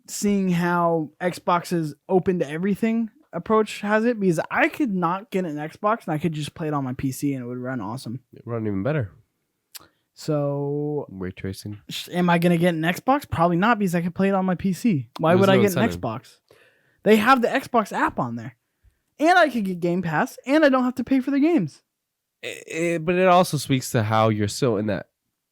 S1: seeing how Xbox's open to everything approach has it, because I could not get an Xbox and I could just play it on my PC and it would run awesome.
S2: It would run even better.
S1: So,
S2: ray tracing.
S1: Am I going to get an Xbox? Probably not, because I could play it on my PC. Why would I get an Xbox? They have the Xbox app on there. And I could get Game Pass, and I don't have to pay for the games.
S2: But it also speaks to how you're still in that.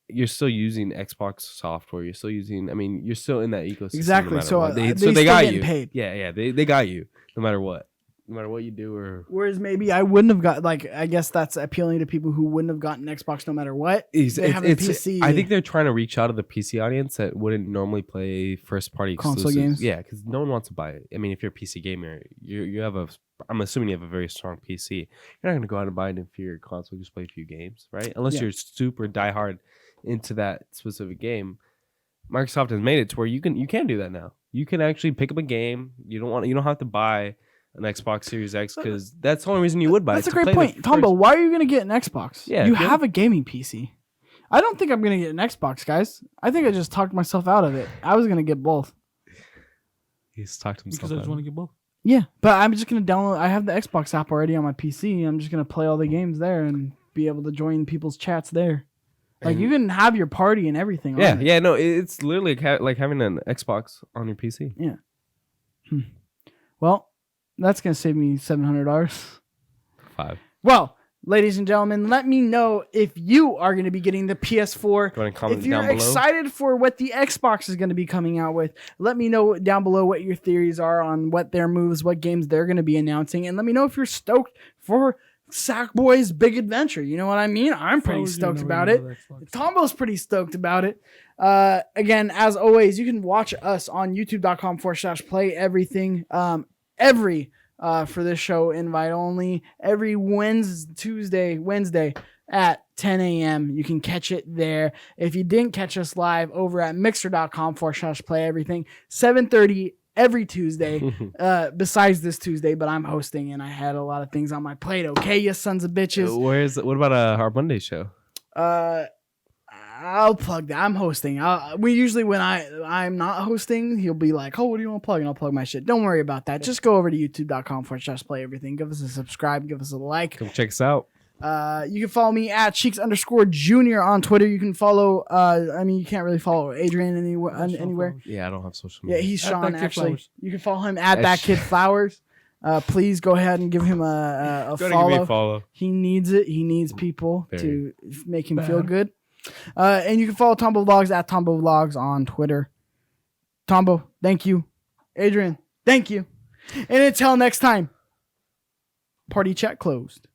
S2: You're still using Xbox software. You're still using. I mean, you're still in that ecosystem.
S1: Exactly.
S2: No
S1: so
S2: they got you.
S1: Paid.
S2: Yeah. They got you no matter what. No matter what you do, or
S1: whereas maybe I wouldn't have got, like, I guess that's appealing to people who wouldn't have gotten Xbox no matter what. They have a PC.
S2: I think they're trying to reach out to the PC audience that wouldn't normally play first party
S1: console games.
S2: Yeah, because no one wants to buy it. I mean, if you're a PC gamer, you have I'm assuming you have a very strong PC. You're not going to go out and buy an inferior console just play a few games, right? Unless you're super diehard into that specific game. Microsoft has made it to where you can do that now. You can actually pick up a game. You don't have to buy an Xbox Series X, because that's the only reason you would buy it.
S1: That's a great point. Tambo, why are you going to get an Xbox?
S2: Yeah,
S1: you have a gaming PC. I don't think I'm going to get an Xbox, guys. I think I just talked myself out of it. I was going to get both.
S2: He's talked himself
S3: because I just want to get both.
S1: Yeah, but I'm just going to download. I have the Xbox app already on my PC. I'm just going to play all the games there and be able to join people's chats there. Like, you can have your party and everything.
S2: Yeah, no, it's literally like having an Xbox on your PC.
S1: Yeah. Well, that's going to save me $700.
S2: 5.
S1: Well, ladies and gentlemen, let me know if you are going to be getting the PS4.
S2: Go ahead and comment
S1: if you're
S2: down below.
S1: Excited for what the Xbox is going to be coming out with, let me know down below what your theories are on what their moves, what games they're going to be announcing. And let me know if you're stoked for Sackboy's Big Adventure. You know what I mean? I'm pretty stoked about it. Tombo's pretty stoked about it. Again, as always, you can watch us on youtube.com/playeverything. For this show, invite only, every Wednesday at 10 a.m. You can catch it there. If you didn't catch us live, over at mixer.com/playeverything, 7:30 every Tuesday, besides this Tuesday, but I'm hosting and I had a lot of things on my plate. Okay, you sons of bitches.
S2: What about our Monday show?
S1: I'll plug that. I'm hosting. We usually, when I'm not hosting, he'll be like, "Oh, what do you want to plug?" And I'll plug my shit. Don't worry about that. Just go over to youtube.com/playeverything. Give us a subscribe. Give us a like.
S2: Come check us out.
S1: You can follow me at Cheeks_Junior on Twitter. You can follow. You can't really follow Adrian anywhere.
S2: Yeah, I don't have social media.
S1: Yeah, he's Shawn. Actually,
S3: Flowers.
S1: you can follow him at that kid Flowers. Please go ahead and give him a follow. He needs it. He needs people to make him feel good. And you can follow Tambo Vlogs at Tambo Vlogs on Twitter. Tambo, thank you. Adrian, thank you. And until next time, party chat closed.